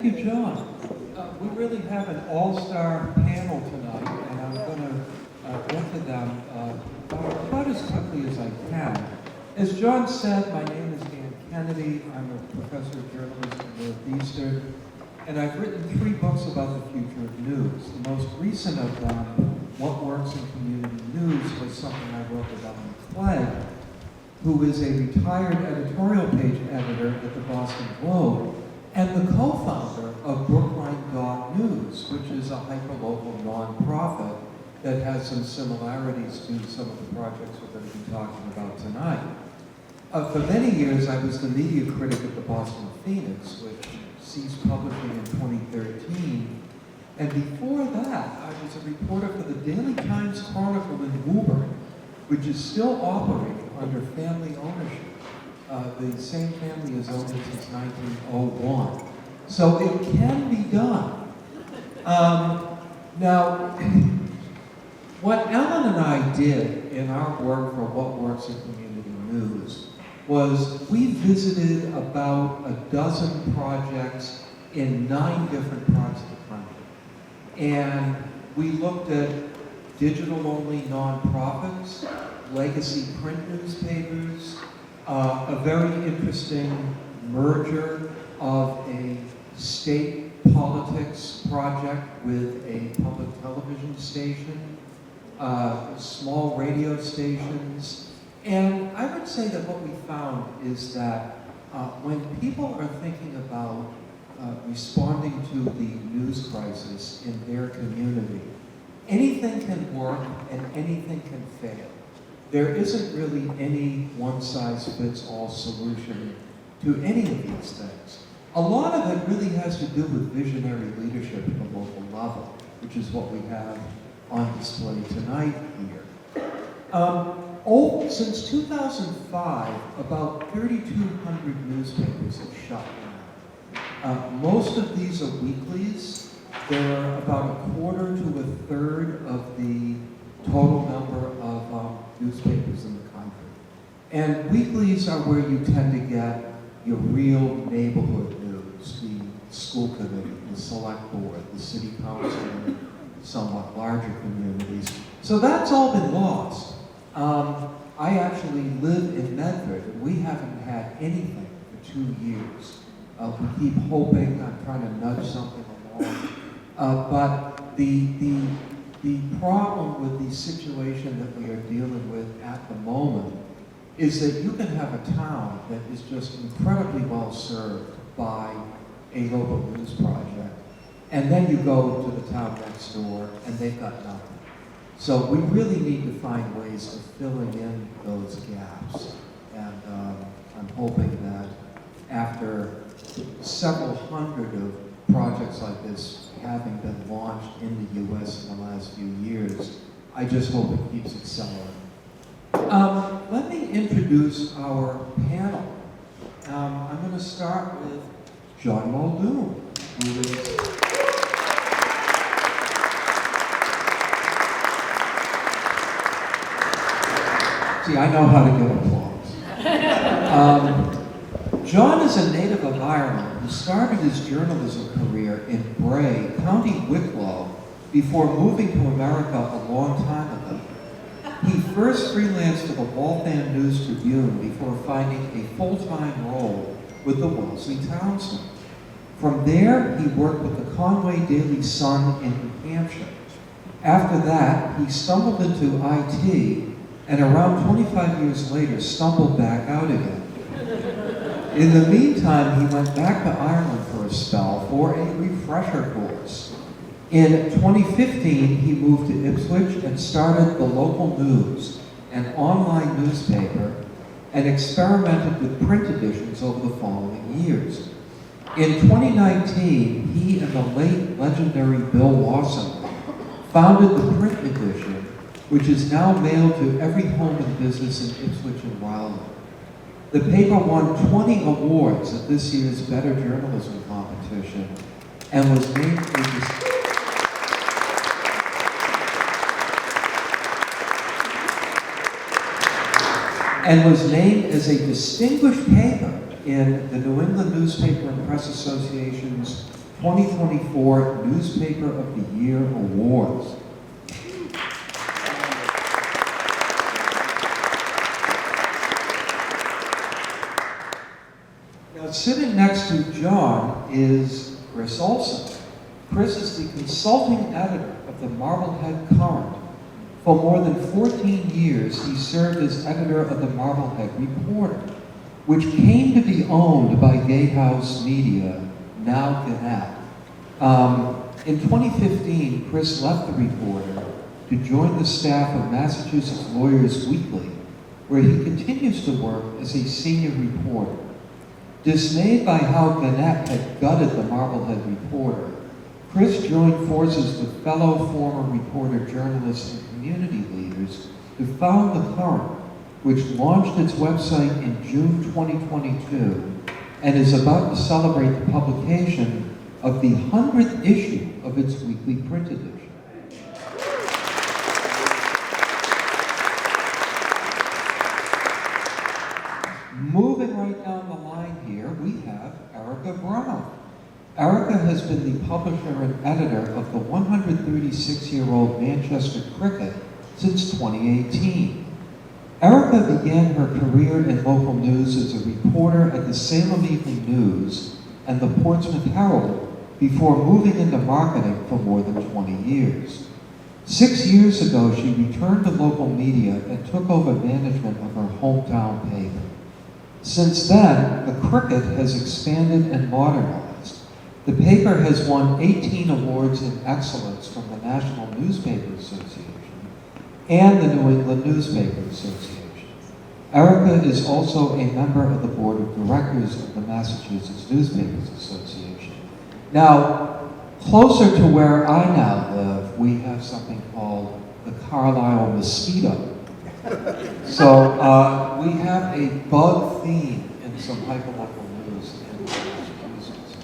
you, John. We really have an all-star panel tonight, and I'm going to get to them about as quickly as I can. As John said, my name is Dan Kennedy. I'm a professor of journalism at Northeastern, and I've written 3 books about the future of news. The most recent of them, What Works in Community News, was something I wrote with Ellen Clegg, who is a retired editorial page editor at the Boston Globe, and the co-founder of Brookline.News, which is a hyperlocal nonprofit that has some similarities to some of the projects we're going to be talking about tonight. For many years, I was the media critic at the Boston Phoenix, which ceased publishing in 2013. And before that, I was a reporter for the Daily Times Chronicle in Woburn, which is still operating under family ownership. The same family has owned it since 1901. So it can be done. Now, what Ellen and I did in our work for What Works in Community News was we visited about a dozen projects in 9 different parts of the country. And we looked at digital-only nonprofits, legacy print newspapers, a very interesting merger of a state politics project with a public television station, small radio stations. And I would say that what we found is that when people are thinking about responding to the news crisis in their community, anything can work and anything can fail. There isn't really any one-size-fits-all solution to any of these things. A lot of it really has to do with visionary leadership at the local level, which is what we have on display tonight here. Since 2005, about 3,200 newspapers have shut down. Most of these are weeklies. They're about a quarter to a third of the total number of newspapers in the country. And weeklies are where you tend to get your real neighborhood news, the school committee, the select board, the city council, and somewhat larger communities. So that's all been lost. I actually live in Medford, and we haven't had anything for 2 years. We keep hoping, I'm trying to nudge something along. But the problem with the situation that we are dealing with at the moment is that you can have a town that is just incredibly well served by a local news project, and then you go to the town next door and they've got nothing. So we really need to find ways of filling in those gaps. And I'm hoping that after several hundred of projects like this having been launched in the U.S. in the last few years, I just hope it keeps accelerating. Let me introduce our panel. I'm going to start with John Muldoon, who is See, I know how to give applause. John is a native of Ireland who started his journalism career in Bray, County Wicklow, before moving to America a long time ago. He first freelanced for the Waltham News Tribune before finding a full-time role with the Wellesley Townsend. From there, he worked with the Conway Daily Sun in New Hampshire. After that, he stumbled into IT, and around 25 years later, stumbled back out again. In the meantime, he went back to Ireland for a spell for a refresher course. In 2015, he moved to Ipswich and started the Local News, an online newspaper, and experimented with print editions over the following years. In 2019, he and the late legendary Bill Lawson founded the print edition, which is now mailed to every home and business in Ipswich and Rowley. The paper won 20 awards at this year's Better Journalism competition and was named as a distinguished paper in the New England Newspaper and Press Association's 2024 Newspaper of the Year Awards. Now, sitting next to John is Chris Olson. Chris is the consulting editor of the Marblehead Current. For more than 14 years, he served as editor of the Marblehead Reporter, which came to be owned by Gatehouse Media, now Gannett. In 2015, Chris left the Reporter to join the staff of Massachusetts Lawyers Weekly, where he continues to work as a senior reporter. Dismayed by how Gannett had gutted the Marblehead Reporter, Chris joined forces with fellow former Reporter journalists and community leaders to found the Current, which launched its website in June 2022 and is about to celebrate the publication of the 100th issue of its weekly print edition. Moving right down the line here, we have Erica Brown. Erica has been the publisher and editor of the 136-year-old Manchester Cricket since 2018. Erica began her career in local news as a reporter at the Salem Evening News and the Portsmouth Herald before moving into marketing for more than 20 years. 6 years ago, she returned to local media and took over management of her hometown paper. Since then, the Cricket has expanded and modernized. The paper has won 18 awards in excellence from the National Newspaper Association and the New England Newspaper Association. Erica is also a member of the board of directors of the Massachusetts Newspapers Association. Now, closer to where I now live, we have something called the Carlisle mosquito. So we have a bug theme in some hyperlocal news in Massachusetts.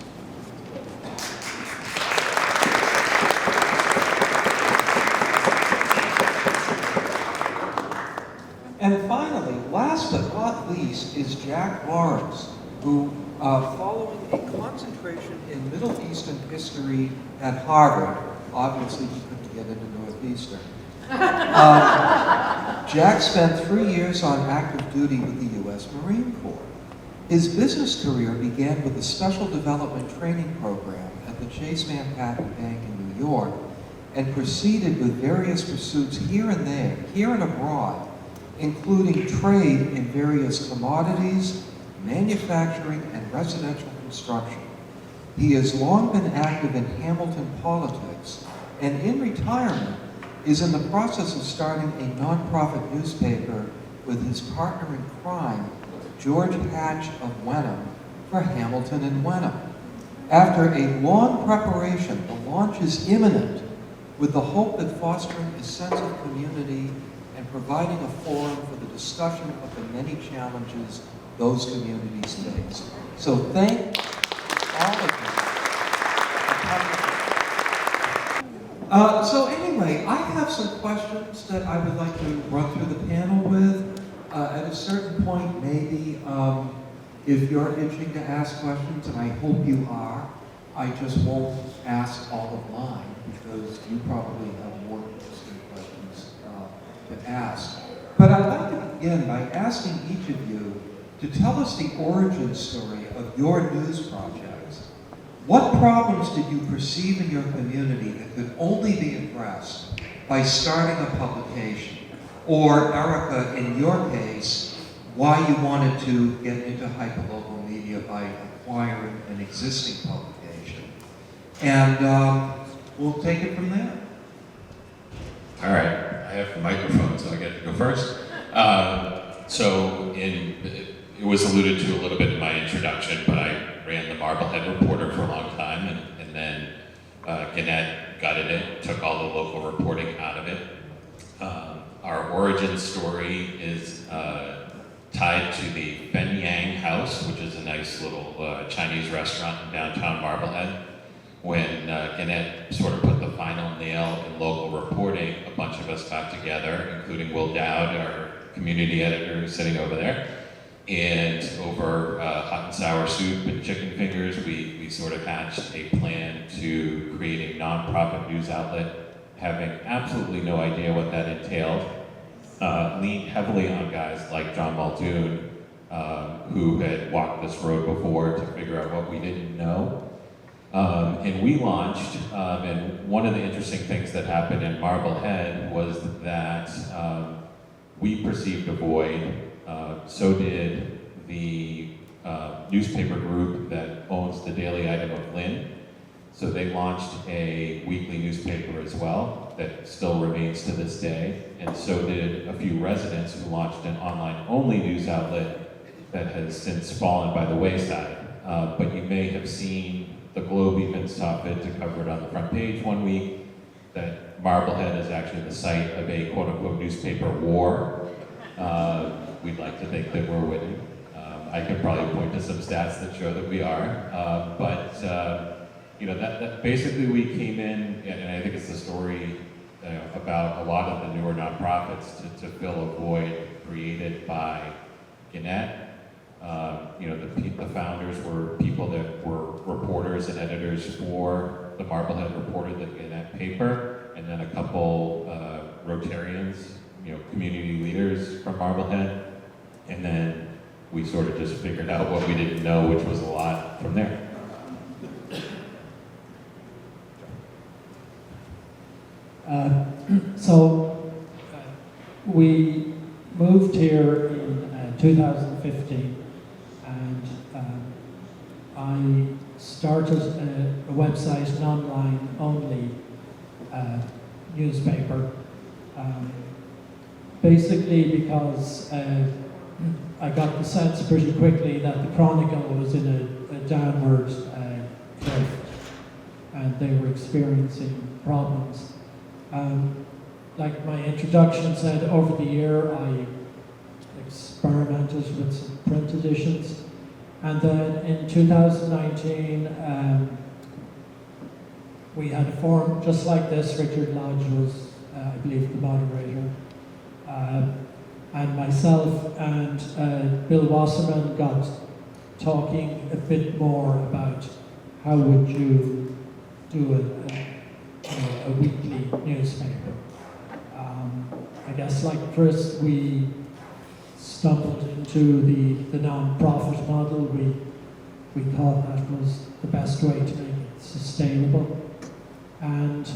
And finally, last but not least, is Jack Lawrence, who, following a concentration in Middle Eastern history at Harvard, obviously he couldn't get into Northeastern, Jack spent 3 years on active duty with the U.S. Marine Corps. His business career began with a special development training program at the Chase Manhattan Bank in New York and proceeded with various pursuits here and there, here and abroad, including trade in various commodities, manufacturing, and residential construction. He has long been active in Hamilton politics and in retirement is in the process of starting a nonprofit newspaper with his partner in crime, George Hatch of Wenham, for Hamilton and Wenham. After a long preparation, the launch is imminent, with the hope that fostering a sense of community and providing a forum for the discussion of the many challenges those communities face. So thank all of you. So anyway, I have some questions that I would like to run through the panel with. At a certain point, maybe if you're itching to ask questions, and I hope you are, I just won't ask all of mine because you probably have more interesting questions to ask. But I'd like to begin by asking each of you to tell us the origin story of your news projects. What problems did you perceive in your community that could only be addressed by starting a publication? Or, Erica, in your case, why you wanted to get into hyperlocal media by acquiring an existing publication? And we'll take it from there. All right, I have the microphone, so I get to go first. It was alluded to a little bit in my introduction, but I ran the Marblehead Reporter for a long time, and then Gannett gutted it, took all the local reporting out of it. Our origin story is tied to the Ben Yang House, which is a nice little Chinese restaurant in downtown Marblehead. When Gannett sort of put the final nail in local reporting, a bunch of us got together, including Will Dowd, our community editor who's sitting over there, And over hot and sour soup and chicken fingers, we sort of hatched a plan to create a nonprofit news outlet, having absolutely no idea what that entailed. Leaned heavily on guys like John Muldoon, who had walked this road before to figure out what we didn't know. And we launched, and one of the interesting things that happened in Marblehead was that we perceived a void, so did the newspaper group that owns the Daily Item of Lynn. So they launched a weekly newspaper as well that still remains to this day. And so did a few residents who launched an online-only news outlet that has since fallen by the wayside. But you may have seen the Globe even saw fit to cover it on the front page one week, that Marblehead is actually the site of a quote-unquote newspaper war. We'd like to think that we're winning. I could probably point to some stats that show that we are. You know, that basically we came in, and I think it's the story about a lot of the newer nonprofits to fill a void created by Gannett. You know, the founders were people that were reporters and editors for the Marblehead Reporter, the Gannett paper, and then a couple Rotarians, you know, community leaders from Marblehead. And then we sort of just figured out what we didn't know, which was a lot from there. We moved here in 2015, and I started a website, an online-only newspaper, basically because I got the sense pretty quickly that the Chronicle was in a downward cliff, and they were experiencing problems. Like my introduction said, over the year I experimented with some print editions, and then in 2019 we had a forum just like this. Richard Lodge was, I believe, the moderator, and myself and Bill Wasserman got talking a bit more about how would you do a weekly newspaper. I guess like Chris, we stumbled into the non-profit model. We thought that was the best way to make it sustainable, and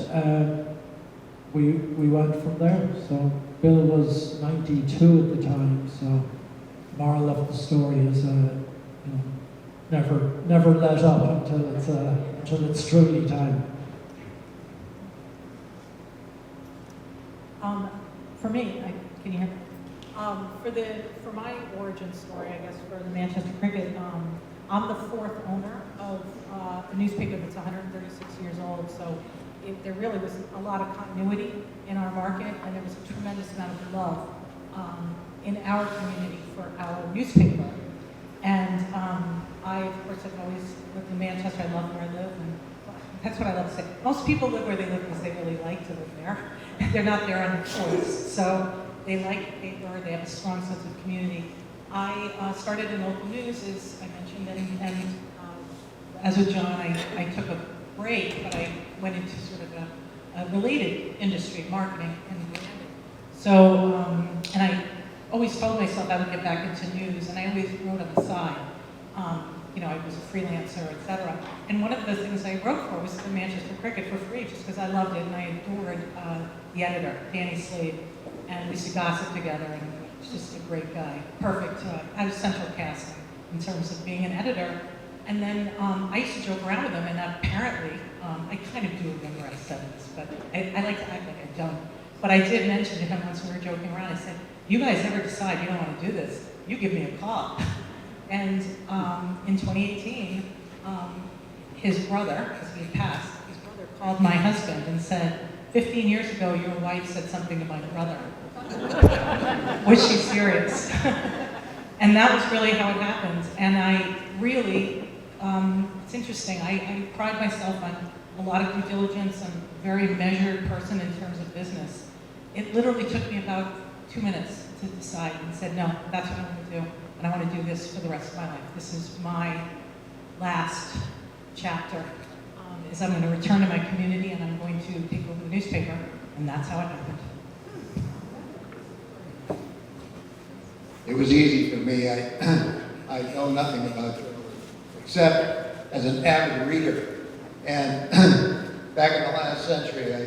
we went from there. So Bill was 92 at the time. So moral of the story is, never let up until it's truly time. For me, can you hear me? For my origin story, I guess, for the Manchester Cricket, I'm the fourth owner of a newspaper that's 136 years old, so there really was a lot of continuity in our market, and there was a tremendous amount of love in our community for our newspaper. And I, of course, have always lived in Manchester. I love where I live, and that's what I love to say. Most people live where they live because they really like to live there. They're not there on choice. So they like the paper, they have a strong sense of community. I started in local news, as I mentioned, and as with John, I took a break, but I went into sort of a related industry, marketing and branding. So, and I always told myself I would get back into news, and I always wrote on the side. I was a freelancer, etc. And one of the things I wrote for was the Manchester Cricket for free, just because I loved it, and I adored the editor, Danny Slade, and we used to gossip together, and he's just a great guy, perfect, had a central casting in terms of being an editor. And then I used to joke around with him, and apparently, I kind of do remember I said this, but I like to act like I don't. But I did mention to him once we were joking around, I said, you guys ever decide you don't want to do this, you give me a call. And in 2018, his brother, because he had passed, his brother called my husband and said, 15 years ago, your wife said something to my brother. Was she serious? And that was really how it happened. And I really, it's interesting, I pride myself on a lot of due diligence and a very measured person in terms of business. It literally took me about 2 minutes to decide and said, no, that's what I'm going to do. and I want to do this for the rest of my life. This is my last chapter, is I'm going to return to my community and I'm going to take over the newspaper, and that's how it happened. It was easy for me. I know nothing about journalism, except as an avid reader. And back in the last century, I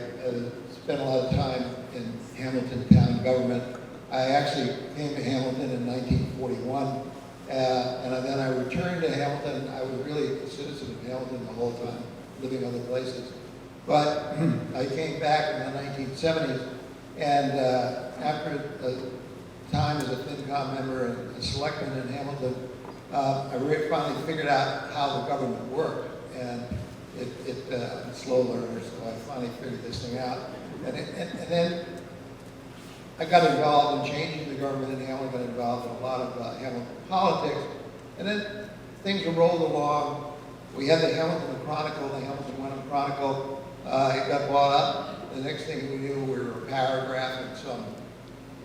spent a lot of time in Hamilton town government. I actually came to Hamilton in 1941, and then I returned to Hamilton. I was really a citizen of Hamilton the whole time, living other places. But I came back in the 1970s, and after a time as a FinCom member and a selectman in Hamilton, I finally figured out how the government worked. And I'm a slow learner, so I finally figured this thing out. And then I got involved in changing the government in Hamilton, got involved in a lot of Hamilton politics. And then things were rolled along. We had the Hamilton Chronicle, the Hamilton Wenham Chronicle. It got bought up. The next thing we knew, we were a paragraph in some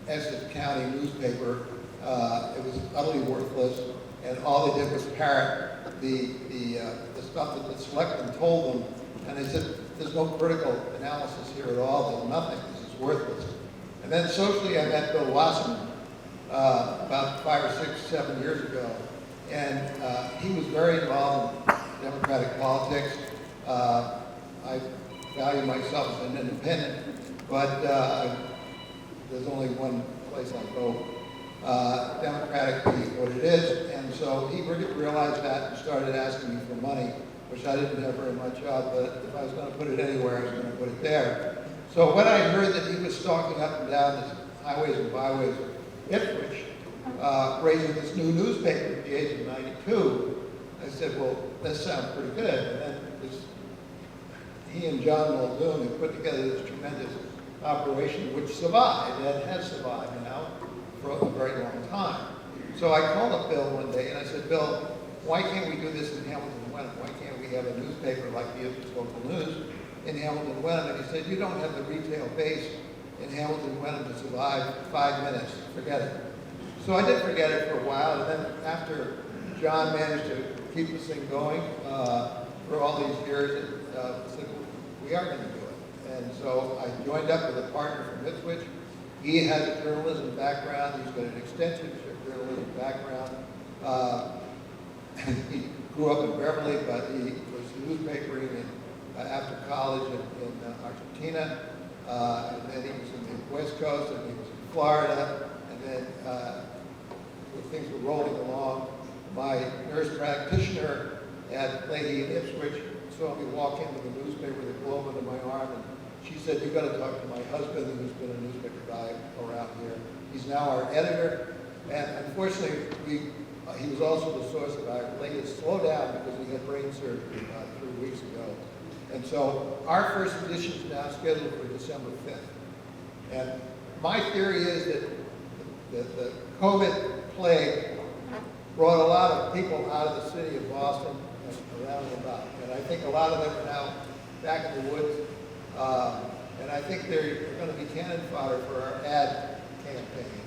Essex County newspaper. It was utterly worthless, and all they did was parrot the stuff that the selectmen told them, and they said, there's no critical analysis here at all, there's nothing, this is worthless. And then socially, I met Bill Wasserman about 5 or 6, 7 years ago, and he was very involved in democratic politics. I value myself as an independent, but there's only one place I vote. Democratic being what it is, and so he realized that and started asking me for money, which I didn't have very much of, but if I was going to put it anywhere, I was going to put it there. So when I heard that he was stalking up and down the highways and byways of Ipswich, raising this new newspaper at the age of 92, I said, well, this sounds pretty good. And then he and John Muldoon had put together this tremendous operation which survived and has survived now for a very long time. So I called up Bill one day and I said, Bill, why can't we do this in Hamilton and Wenham? Why can't we have a newspaper like the Ipswich Local News in Hamilton and Wenham? And he said, you don't have the retail base in Hamilton and Wenham to survive 5 minutes. Forget it. So I did forget it for a while, and then after John managed to keep this thing going for all these years, I said, we are going to do it. And so I joined up with a partner from Ipswich. He has a journalism background. He's got an extensive journalism background. He grew up in Beverly, but he was newspapering after college in Argentina. And then he was in the West Coast, and he was in Florida. And then when things were rolling along, my nurse practitioner at Lady in Ipswich saw me walk into the newspaper with a globe under my arm, and she said, you've got to talk to my husband, who's been a newspaper guy around here. He's now our editor, and unfortunately, he was also the source of our latest slowdown because he had brain surgery about 3 weeks ago. And so our first edition is now scheduled for December 5th. And my theory is that the COVID plague brought a lot of people out of the city of Boston and around and about. And I think a lot of them are now back in the woods. And I think they're going to be cannon fodder for our ad campaign.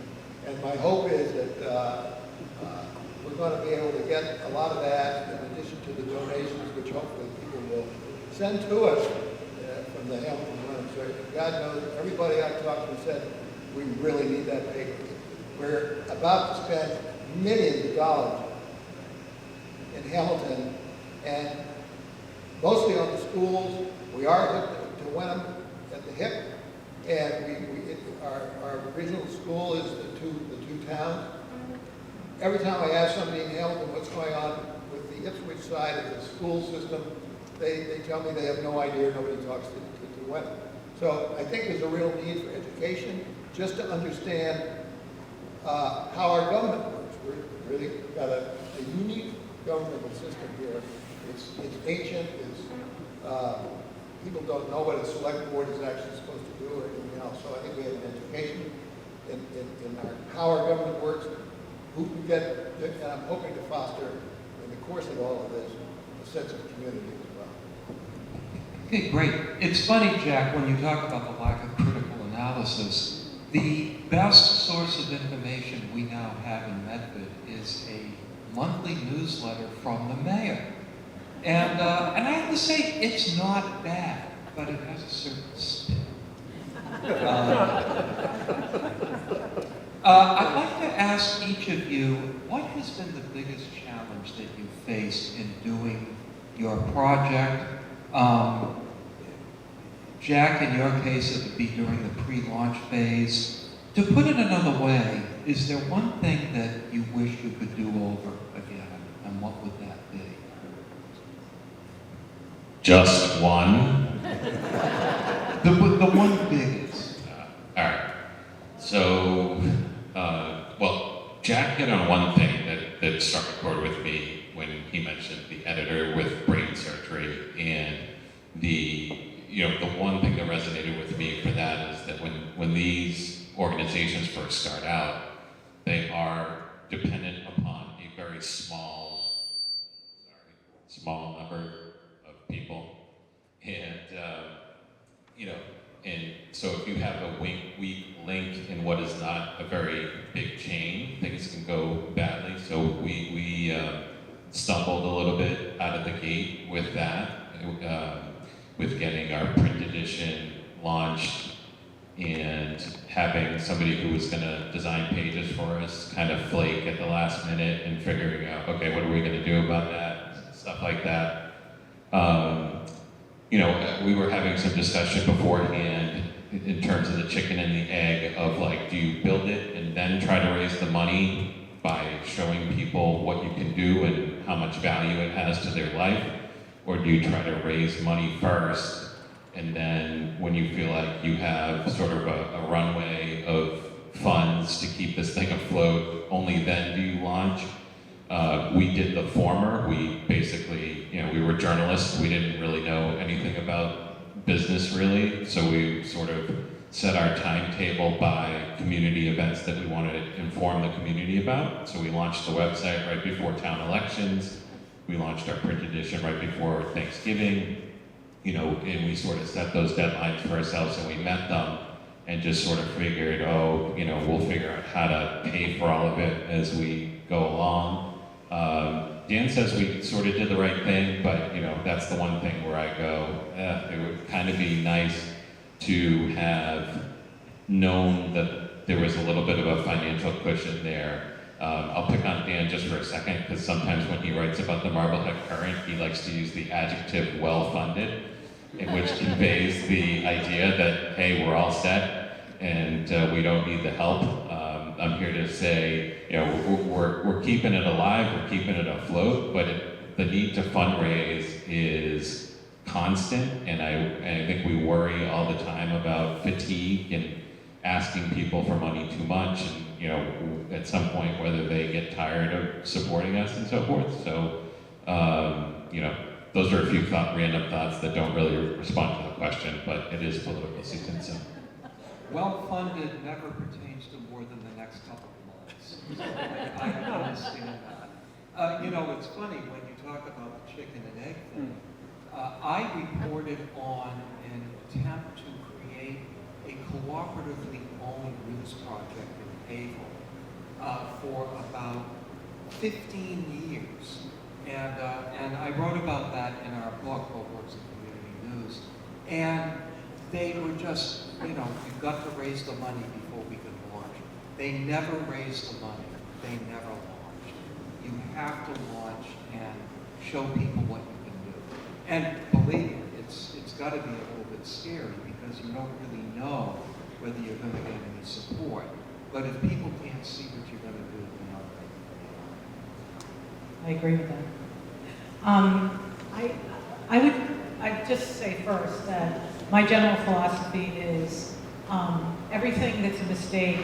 And my hope is that we're going to be able to get a lot of ads in addition to the donations, which hopefully people will send to us from the Hamilton Wenham. So God knows, everybody I've talked to said, we really need that paper. We're about to spend millions of dollars in Hamilton, and mostly on the schools. We are hooked to Wenham at the hip, and our regional school is the two towns. Every time I ask somebody in Hamilton what's going on with the Ipswich side of the school system, they tell me they have no idea, nobody talks to Wenham. So I think there's a real need for education, just to understand how our government works. We've really got a unique governmental system here. It's ancient, people don't know what a select board is actually supposed to do or anything else. So I think we have an education in how our government works, who can get, and I'm hoping to foster in the course of all of this, a sense of community as well. Okay, great. It's funny, Jack, when you talk about the lack of critical analysis, The best source of information we now have in Medford is a monthly newsletter from the mayor. And I have to say, it's not bad, but it has a certain spin. I'd like to ask each of you, what has been the biggest challenge that you faced in doing your project? Jack, in your case, it would be during the pre-launch phase. To put it another way, is there one thing that you wish you could do over again, and what would that be? Just one. The one biggest. All right. So, well, Jack hit on one thing that struck a chord with me when he mentioned the editor with brain surgery, and the one thing that resonated with me for that is that when these organizations first start out, they are dependent upon a very small number of people, and and so if you have a weak link in what is not a very big chain, things can go badly. So we stumbled a little bit out of the gate with that, with getting our print edition launched and having somebody who was going to design pages for us kind of flake at the last minute and figuring out, okay, what are we going to do about that, stuff like that. We were having some discussion beforehand in terms of the chicken and the egg of like, do you build it and then try to raise the money by showing people what you can do and how much value it has to their life? Or do you try to raise money first, and then when you feel like you have sort of a runway of funds to keep this thing afloat, only then do you launch? We did the former. We basically, we were journalists. We didn't really know anything about business really, so we sort of set our timetable by community events that we wanted to inform the community about. So we launched the website right before town elections. We launched our print edition right before Thanksgiving, and we sort of set those deadlines for ourselves, and we met them and just sort of figured, we'll figure out how to pay for all of it as we go along. Dan says we sort of did the right thing, but that's the one thing where I go, it would kind of be nice to have known that there was a little bit of a financial cushion there. I'll pick on Dan just for a second, because sometimes when he writes about the Marblehead Current, he likes to use the adjective well-funded, which conveys the idea that, hey, we're all set and we don't need the help. I'm here to say, we're keeping it alive, we're keeping it afloat, but the need to fundraise is constant, and I think we worry all the time about fatigue and asking people for money too much, and at some point whether they get tired of supporting us and so forth. So, those are a few random thoughts that don't really respond to the question, but it is political season, so. Well-funded never pertains to more than the next couple of months. I can understand that. It's funny when you talk about the chicken and egg thing. I reported on an attempt to create a cooperatively owned news project in Havel for about 15 years. And I wrote about that in our book, What Works in Community News. And they were just, you've got to raise the money before we can launch. They never raised the money. They never launched. You have to launch and show people what you can do. And believe me, it's got to be a little bit scary because you don't really know whether you're going to get any support. But if people can't see what you're going to do, they're not going to. I agree with that. I'd just say first that my general philosophy is everything that's a mistake,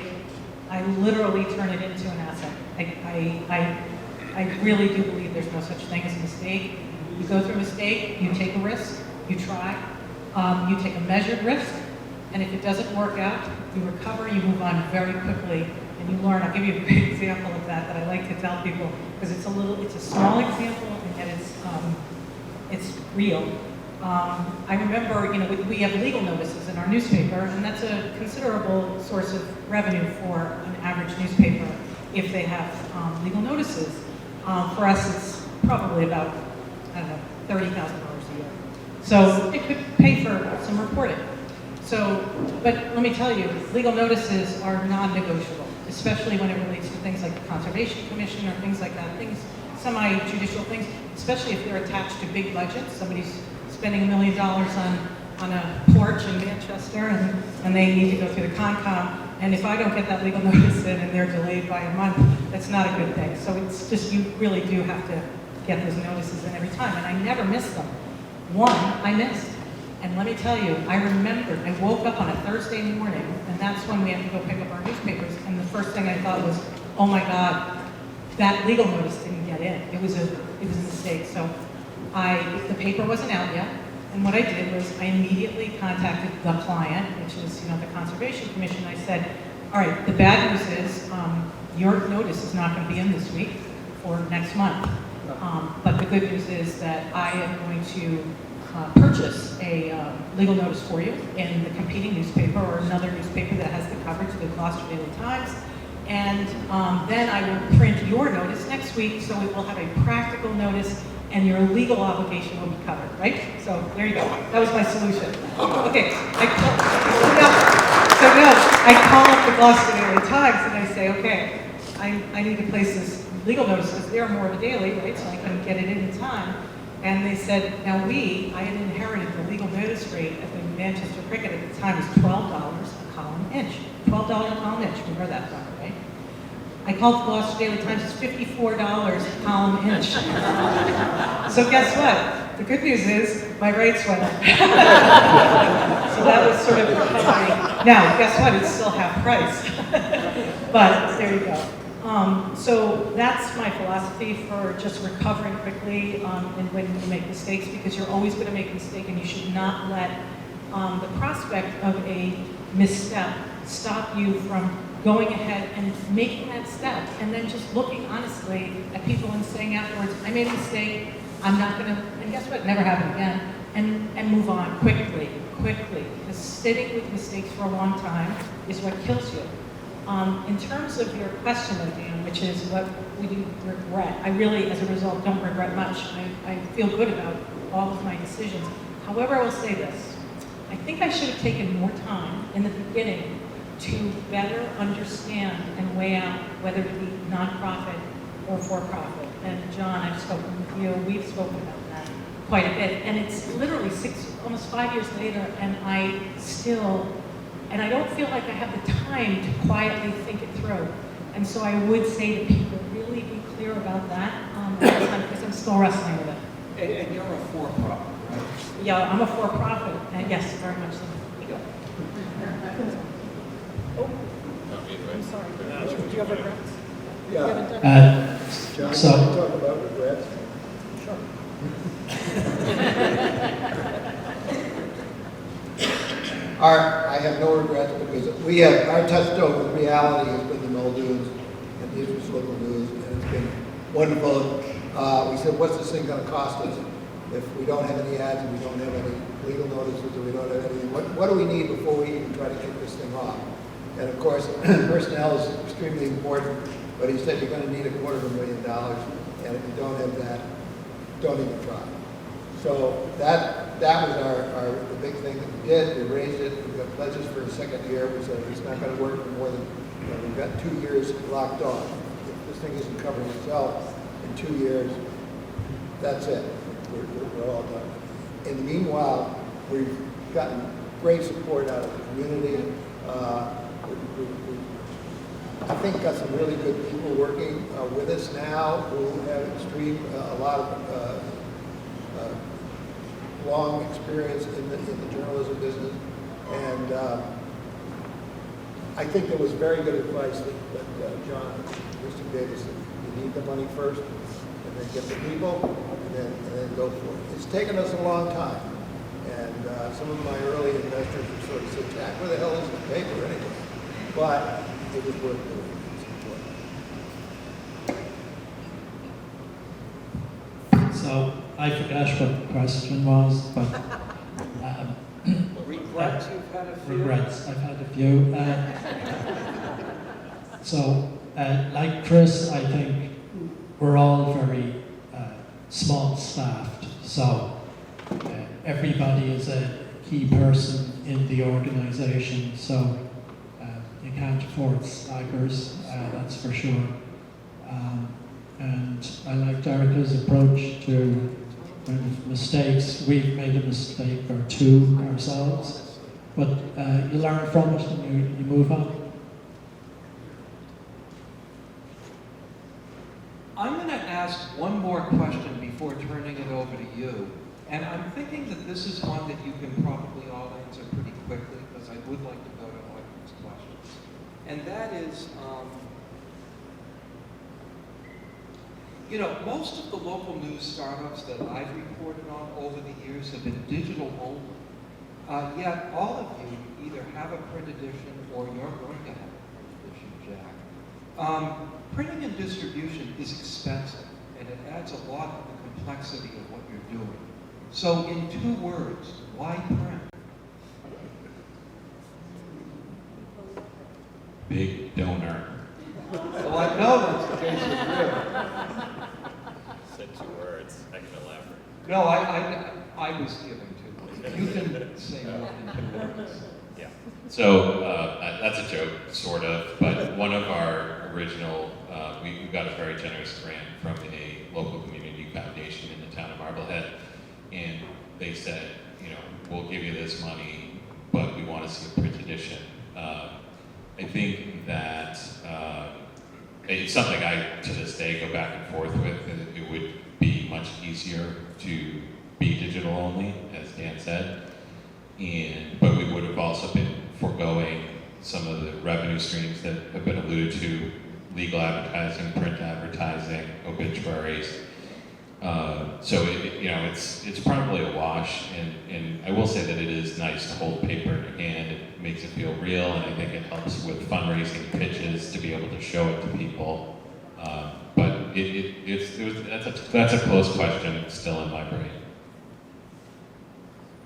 I literally turn it into an asset. I really do believe there's no such thing as a mistake. You go through a mistake, you take a risk, you try, you take a measured risk, and if it doesn't work out, you recover, you move on very quickly, and you learn. I'll give you a big example of that I like to tell people, because it's a small example, and yet it's real. I remember, we have legal notices in our newspaper, and that's a considerable source of revenue for an average newspaper if they have legal notices. For us, it's probably about, I don't know, $30,000 a year. So it could pay for some reporting. So, but let me tell you, legal notices are non-negotiable, especially when it relates to things like the Conservation Commission or things like that, things, semi-judicial things, especially if they're attached to big budgets. Somebody's spending $1 million on a porch in Manchester and they need to go through the Concom. And if I don't get that legal notice in and they're delayed by a month, that's not a good thing. So it's just, you really do have to get those notices in every time. And I never miss them. One, I missed. And let me tell you, I remembered, I woke up on a Thursday morning, and that's when we had to go pick up our newspapers, and the first thing I thought was, oh my God, that legal notice didn't get in. It was a mistake. So the paper wasn't out yet, and what I did was I immediately contacted the client, which is, the Conservation Commission. I said, all right, the bad news is your notice is not going to be in this week or next month. But the good news is that I am going to purchase a legal notice for you in the competing newspaper or another newspaper that has the coverage, the Gloucester Daily Times. And then I will print your notice next week, so it will have a practical notice and your legal obligation will be covered, right? So there you go. That was my solution. Okay, I call up the Gloucester Daily Times and I say, okay, I need to place this legal notice because they're more of a daily, right? So I can get it in time. And they said, now I had inherited the legal notice rate at the Manchester Cricket at the time was $12 a column inch. $12 a column inch, we heard that number, right? I called the Gloucester Daily Times, it's $54 a column inch. So guess what? The good news is my rates went up. So that was sort of recovery. Now, guess what? It's still half price. But there you go. So that's my philosophy for just recovering quickly and when you make mistakes, because you're always going to make a mistake and you should not let the prospect of a misstep stop you from going ahead and making that step and then just looking honestly at people and saying afterwards, I made a mistake, I'm not going to, and guess what, never happen again, and move on quickly, because sitting with mistakes for a long time is what kills you. In terms of your question, Dan, which is what we do regret, I really, as a result, don't regret much. I feel good about all of my decisions. However, I will say this. I think I should have taken more time in the beginning to better understand and weigh out whether to be nonprofit or for-profit. And John, I've spoken with you, we've spoken about that quite a bit. And it's literally almost 5 years later, and I don't feel like I have the time to quietly think it through. And so I would say to people, really be clear about that, because I'm still wrestling with it. And you're a for-profit, right? Yeah, I'm a for-profit, and yes, very much so. Oh, I'm sorry. Do you have regrets? Yeah. John, So- can you talk about regrets? Sure. I have no regrets because our touchstone with reality has been the Knoll News and the Ipswich local news, and it's been wonderful. We said, what's this thing going to cost us if we don't have any ads and we don't have any legal notices or we don't have anything? What do we need before we even try to kick this thing off? And of course, personnel is extremely important, but he said you're going to need $250,000, and if you don't have that, don't even try. So that was the big thing that we did. We raised it. We got pledges for a second year. We said it's not going to work for more than, we've got 2 years locked on. If this thing isn't covering itself in 2 years, that's it. We're all done. In the meanwhile, we've gotten great support out of the community. I think got some really good people working with us now who have a lot of long experience in the journalism business, and I think there was very good advice that John Mr. gave us. You need the money first, and then get the people, and then go for it. It's taken us a long time, and some of my early investors have sort of said, Jack, where the hell is the paper anyway? But it was worth doing. So I forgot what question was, but Regrets, you've had a few? regrets, I've had a few. Like Chris, I think we're all very small staffed, so everybody is a key person in the organisation, so you can't afford slackers, that's for sure. And I liked Erica's approach to kind of mistakes. We've made a mistake or two ourselves, but you learn from it and you move on. I'm going to ask one more question before turning it over to you. And I'm thinking that this is one that you can probably all answer pretty quickly, because I would like to go to audience questions. And that is, you know, most of the local news startups that I've reported on over the years have been digital only. Yet all of you either have a print edition or you're going to have a print edition, Jack. Printing and distribution is expensive, and it adds a lot of the complexity of what you're doing. So in 2 words, why print? Big donor. Well, I know that's the case with you. Said 2 words. I can elaborate. No, I was giving 2 words. You can say more than 2 words. Yeah. So that's a joke, sort of, but one of our original, we got a very generous grant from a local community foundation in the town of Marblehead, and they said, you know, we'll give you this money, but we want to see a print edition. I think that it's something I, to this day, go back and forth with, and it would be much easier to be digital only, as Dan said, but we would have also been foregoing some of the revenue streams that have been alluded to: legal advertising, print advertising, obituaries. So it's probably a wash, and I will say that it is nice to hold paper in your hand. It makes it feel real, and I think it helps with fundraising pitches to be able to show it to people. But that's a close question. It's still in my brain.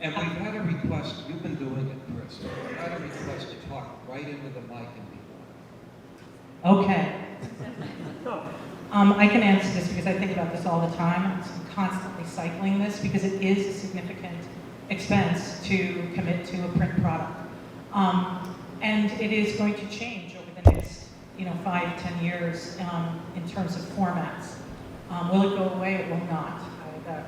And we've had a request, you've been doing it, Chris, we've had a request to talk right into the mic and be quiet. Okay. I can answer this because I think about this all the time. I'm constantly cycling this because it is a significant expense to commit to a print product. And it is going to change over the next 5-10 years in terms of formats. Will it go away? It will not.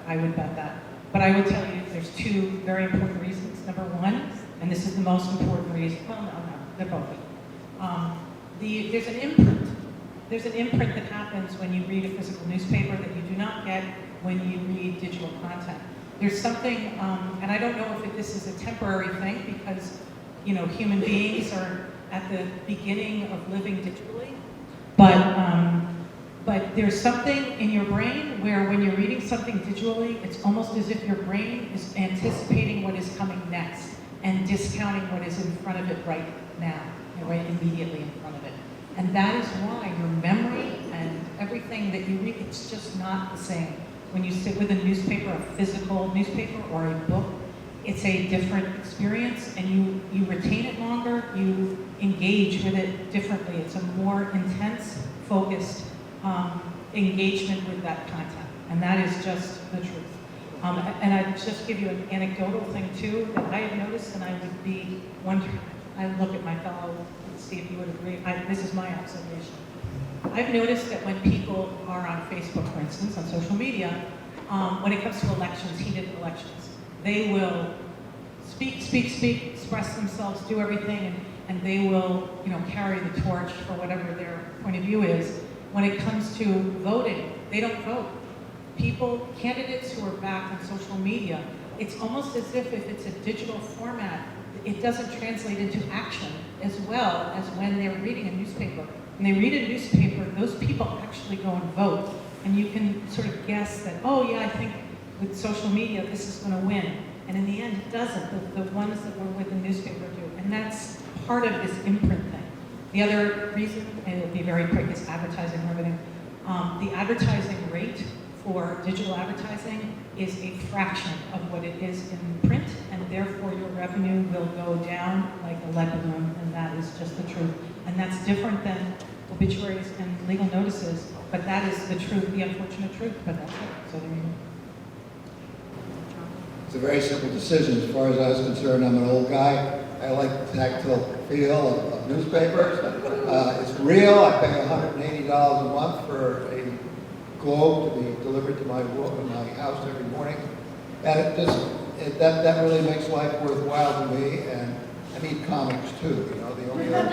I would bet that. But I would tell you there's 2 very important reasons. Number 1, and this is the most important reason, well, no, they're both. There's an imprint. There's an imprint that happens when you read a physical newspaper that you do not get when you read digital content. There's something, and I don't know if this is a temporary thing because, human beings are at the beginning of living digitally, but there's something in your brain where when you're reading something digitally, it's almost as if your brain is anticipating what is coming next and discounting what is in front of it right now, right immediately in front of it. And that is why your memory and everything that you read, it's just not the same. When you sit with a newspaper, a physical newspaper or a book, it's a different experience, and you retain it longer, you engage with it differently. It's a more intense, focused engagement with that content, and that is just the truth. And I'd just give you an anecdotal thing too that I have noticed, and I would be wondering, I look at my fellow and see if you would agree. This is my observation. I've noticed that when people are on Facebook, for instance, on social media, when it comes to elections, heated elections, they will speak, express themselves, do everything, and they will, carry the torch for whatever their point of view is. When it comes to voting, they don't vote. Candidates who are back on social media, it's almost as if it's a digital format, it doesn't translate into action as well as when they're reading a newspaper. When they read a newspaper, those people actually go and vote. And you can sort of guess that, oh yeah, I think with social media, this is going to win. And in the end, it doesn't. The ones that were with the newspaper do. And that's part of this imprint thing. The other reason, and it'll be very quick, is advertising revenue. The advertising rate for digital advertising is a fraction of what it is in print, and therefore your revenue will go down like a lead balloon, and that is just the truth. And that's different than obituaries and legal notices, but that is the truth, the unfortunate truth, but that's it. So there you go. It's a very simple decision. As far as I was concerned, I'm an old guy. I like the tactile feel of newspapers. It's real. I pay $180 a month for a globe to be delivered to my house every morning. And that really makes life worthwhile to me. And I need comics too, you know, the only other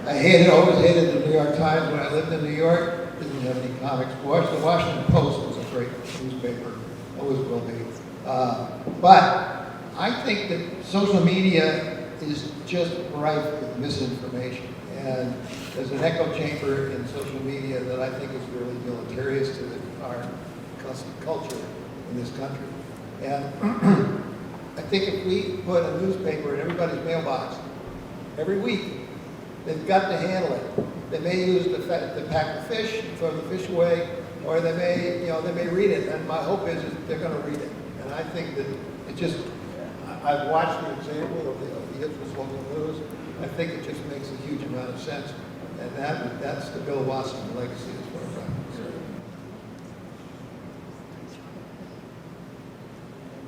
I always hated the New York Times when I lived in New York. Didn't have any comics. The Washington Post was a great newspaper. Always will be. But I think that social media is just rife with misinformation. And there's an echo chamber in social media that I think is really deleterious to our culture in this country. And I think if we put a newspaper in everybody's mailbox every week, they've got to handle it. They may use the pack the fish, throw the fish away, or they may read it. And my hope is that they're going to read it. And I think that it just, I've watched the example of the Ipswich local news. I think it just makes a huge amount of sense. And that's the Bill Wasserman legacy as far as I'm concerned.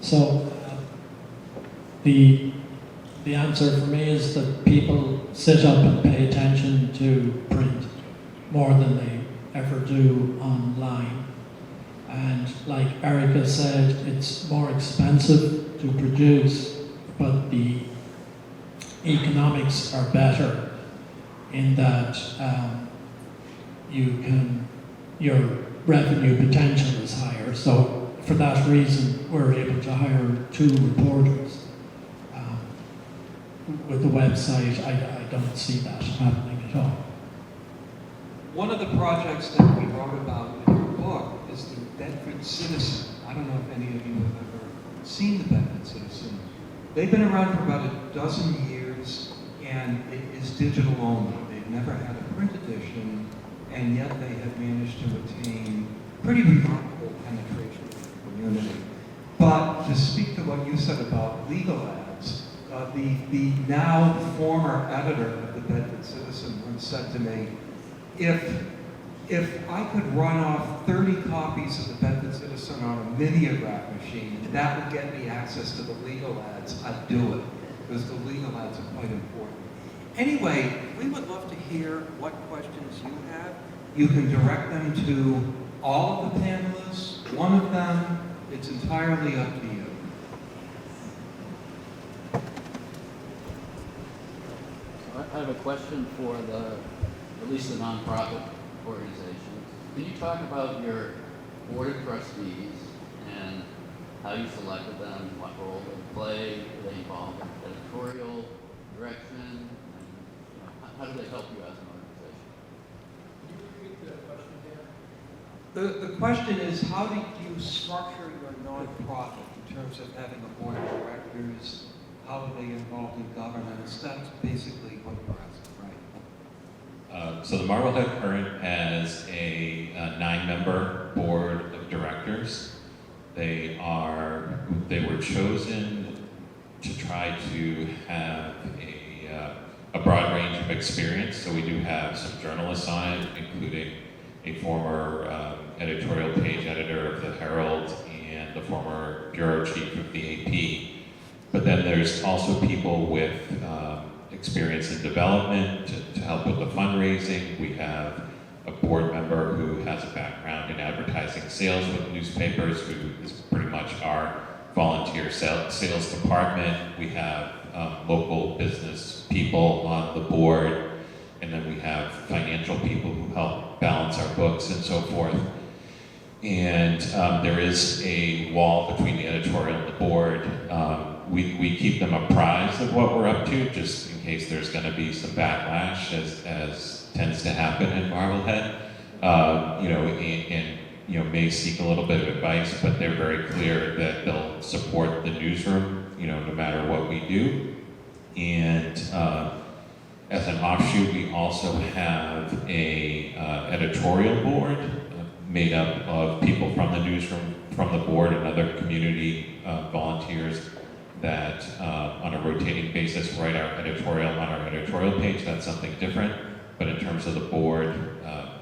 So the answer for me is that people sit up and pay attention to print more than they ever do online. And like Erica said, it's more expensive to produce, but the economics are better in that your revenue potential is higher. So for that reason, we're able to hire 2 reporters. With the website, I don't see that happening at all. One of the projects that we wrote about in our book is the Bedford Citizen. I don't know if any of you have ever seen the Bedford Citizen. They've been around for about a dozen years, and it is digital only. They've never had a print edition, and yet they have managed to attain pretty remarkable penetration in the community. But to speak to what you said about legal ads, the now former editor of the Bedford Citizen once said to me, if I could run off 30 copies of the Bedford Citizen on a mimeograph machine, and that would get me access to the legal ads, I'd do it, because the legal ads are quite important. Anyway, we would love to hear what questions you have. You can direct them to all of the panelists, one of them. It's entirely up to you. I have a question for at least the nonprofit organizations. Can you talk about your board of trustees and how you selected them, what role they play, are they involved in editorial direction, and how do they help you as an organization? Can you repeat the question again? The question is, how do you structure your nonprofit in terms of having a board of directors? How are they involved in governance? That's basically what you're asking, right? So the Marblehead Current has a 9-member board of directors. They were chosen to try to have a broad range of experience. So we do have some journalists on it, including a former editorial page editor of the Herald and the former bureau chief of the AP. But then there's also people with experience in development to help with the fundraising. We have a board member who has a background in advertising sales with newspapers, who is pretty much our volunteer sales department. We have local business people on the board, and then we have financial people who help balance our books and so forth. And there is a wall between the editorial and the board. We keep them apprised of what we're up to, just in case there's going to be some backlash, as tends to happen in Marblehead. And may seek a little bit of advice, but they're very clear that they'll support the newsroom, no matter what we do. And as an offshoot, we also have a editorial board. made up of people from the newsroom, from the board, and other community volunteers that on a rotating basis write our editorial on our editorial page. That's something different. But in terms of the board,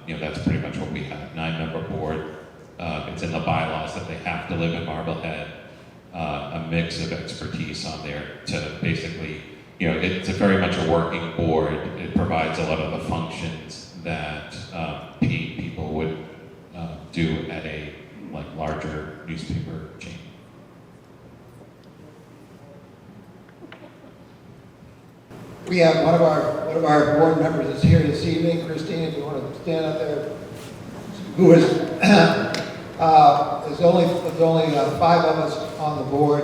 that's pretty much what we have. 9-member board. It's in the bylaws that they have to live in Marblehead. A mix of expertise on there to basically, it's a very much a working board. It provides a lot of the functions that paid people would do at a larger newspaper chain. We have one of our board members is here this evening. Christine, if you want to stand up there, who is there's only 5 of us on the board.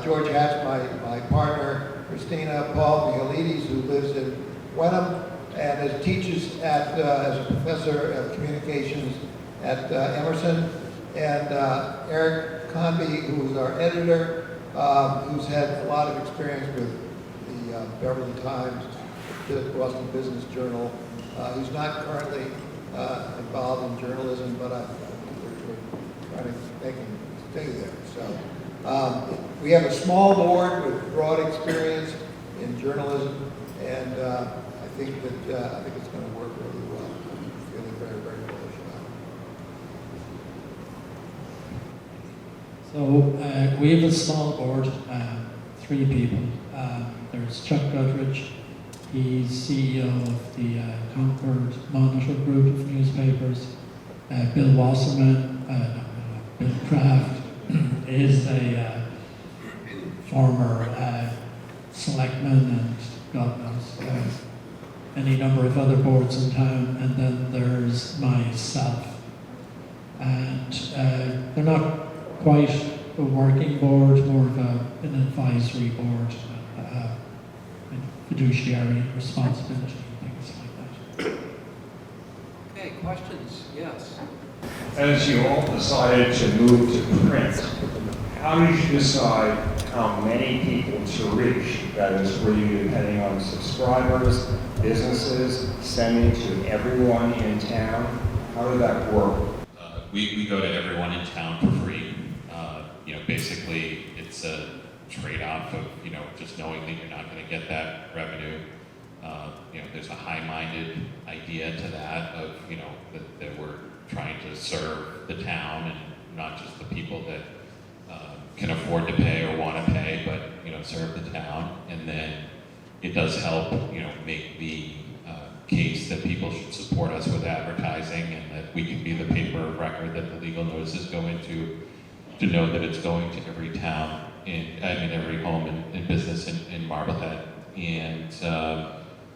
George Hatch, my partner, Christina, Paul Michelides, who lives in Wenham and teaches as a professor of communications at Emerson, and Eric Conby, who is our editor, who's had a lot of experience with the Beverly Times, the Boston Business Journal. He's not currently involved in journalism, but we're trying to make him stay there. So we have a small board with broad experience in journalism, and I think it's going to work really well. I'm feeling very, very bullish about it. So we have a small board, 3 people. There's Chuck Goodrich. He's CEO of the Concord Monitor Group of newspapers. Bill Wasserman, Bill Kraft is a former selectman and God knows any number of other boards in town. And then there's myself. And they're not quite a working board, more of an advisory board. Fiduciary responsibility, things like that. Okay, questions? Yes. As you all decided to move to print, how did you decide how many people to reach? That is, were you depending on subscribers, businesses, sending to everyone in town? How did that work? We go to everyone in town for free. Basically, it's a trade-off of just knowing that you're not going to get that revenue. There's a high-minded idea to that of that we're trying to serve the town and not just the people that can afford to pay or want to pay, but serve the town. And then it does help make the case that people should support us with advertising and that we can be the paper of record that the legal notices go into, to know that it's going to every town, every home and business in Marblehead. And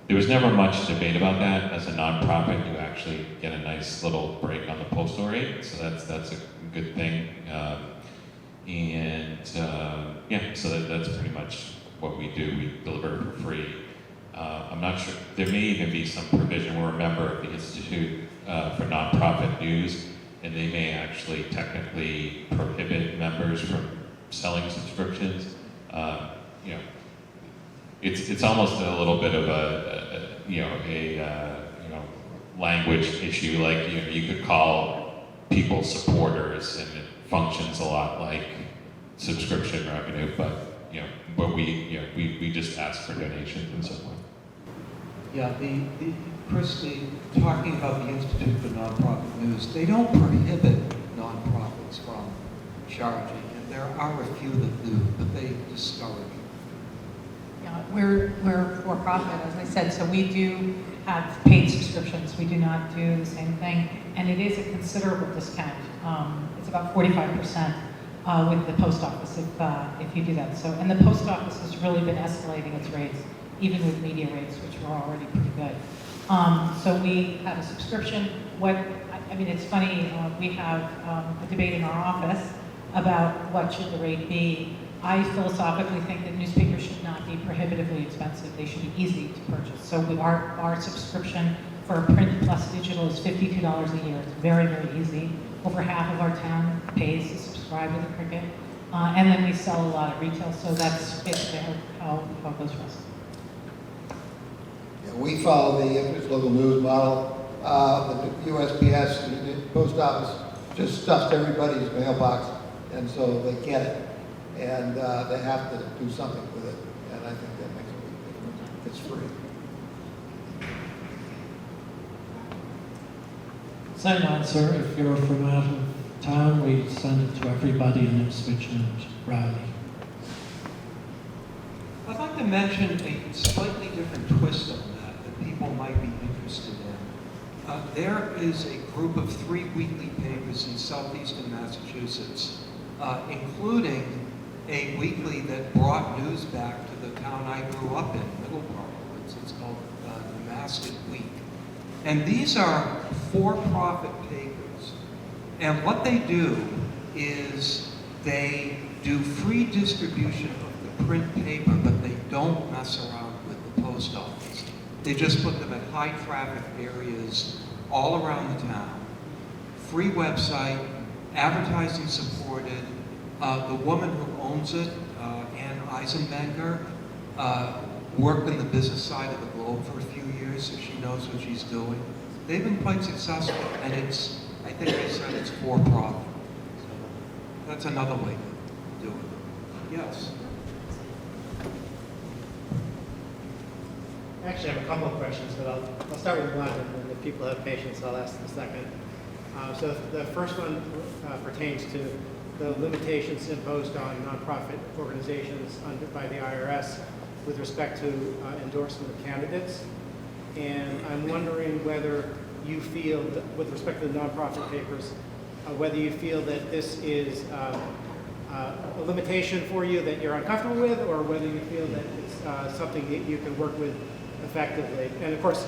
there was never much debate about that. As a nonprofit, you actually get a nice little break on the postal rate, so that's a good thing. So that's pretty much what we do. We deliver it for free. I'm not sure, there may even be some provision. We're a member of the Institute for Nonprofit News, and they may actually technically prohibit members from selling subscriptions. It's almost a little bit of a language issue. Like you could call people supporters, and it functions a lot like subscription revenue. But we just ask for donations and so forth. Yeah, Chris, talking about the Institute for Nonprofit News, they don't prohibit nonprofits from charging, and there are a few that do, but they discourage. Yeah, we're for profit, as I said, so we do have paid subscriptions. We do not do the same thing, and it is a considerable discount. It's about 45% with the post office if you do that. So, and the post office has really been escalating its rates, even with media rates, which were already pretty good. So we have a subscription. It's funny, we have a debate in our office about what should the rate be. I philosophically think that newspapers should not be prohibitively expensive. They should be easy to purchase. So our subscription for print plus digital is $52 a year. It's very, very easy. Over half of our town pays to subscribe to the Cricket. And then we sell a lot of retail, so that's basically how it goes for us. Yeah, we follow the Ipswich local news model. the USPS, the post office, just stuffs everybody's mailbox, and so they get it. And they have to do something with it, and I think that makes a big difference. It's free. Same answer. If you're from out of town, we send it to everybody in Ipswich and Rowley. I'd like to mention a slightly different twist on that people might be interested in. There is a group of 3 weekly papers in southeastern Massachusetts, including a weekly that brought news back to the town I grew up in, Middleborough. It's called the Mascot Week. And these are for-profit papers. And what they do is they do free distribution of the print paper, but they don't mess around with the post office. They just put them at high traffic areas all around the town. Free website, advertising supported. The woman who owns it, Ann Eisenbenger, worked in the business side of the globe for a few years, so she knows what she's doing. They've been quite successful, and it's, I think they said it's for profit. So that's another way to do it. Yes? Actually, I have a couple of questions, but I'll start with one, and then if people have patience, I'll ask the second. So the first one pertains to the limitations imposed on nonprofit organizations by the IRS with respect to endorsement of candidates. And I'm wondering whether you feel, that, with respect to the nonprofit papers, whether you feel that this is a limitation for you that you're uncomfortable with, or whether you feel that it's something that you can work with effectively. And of course,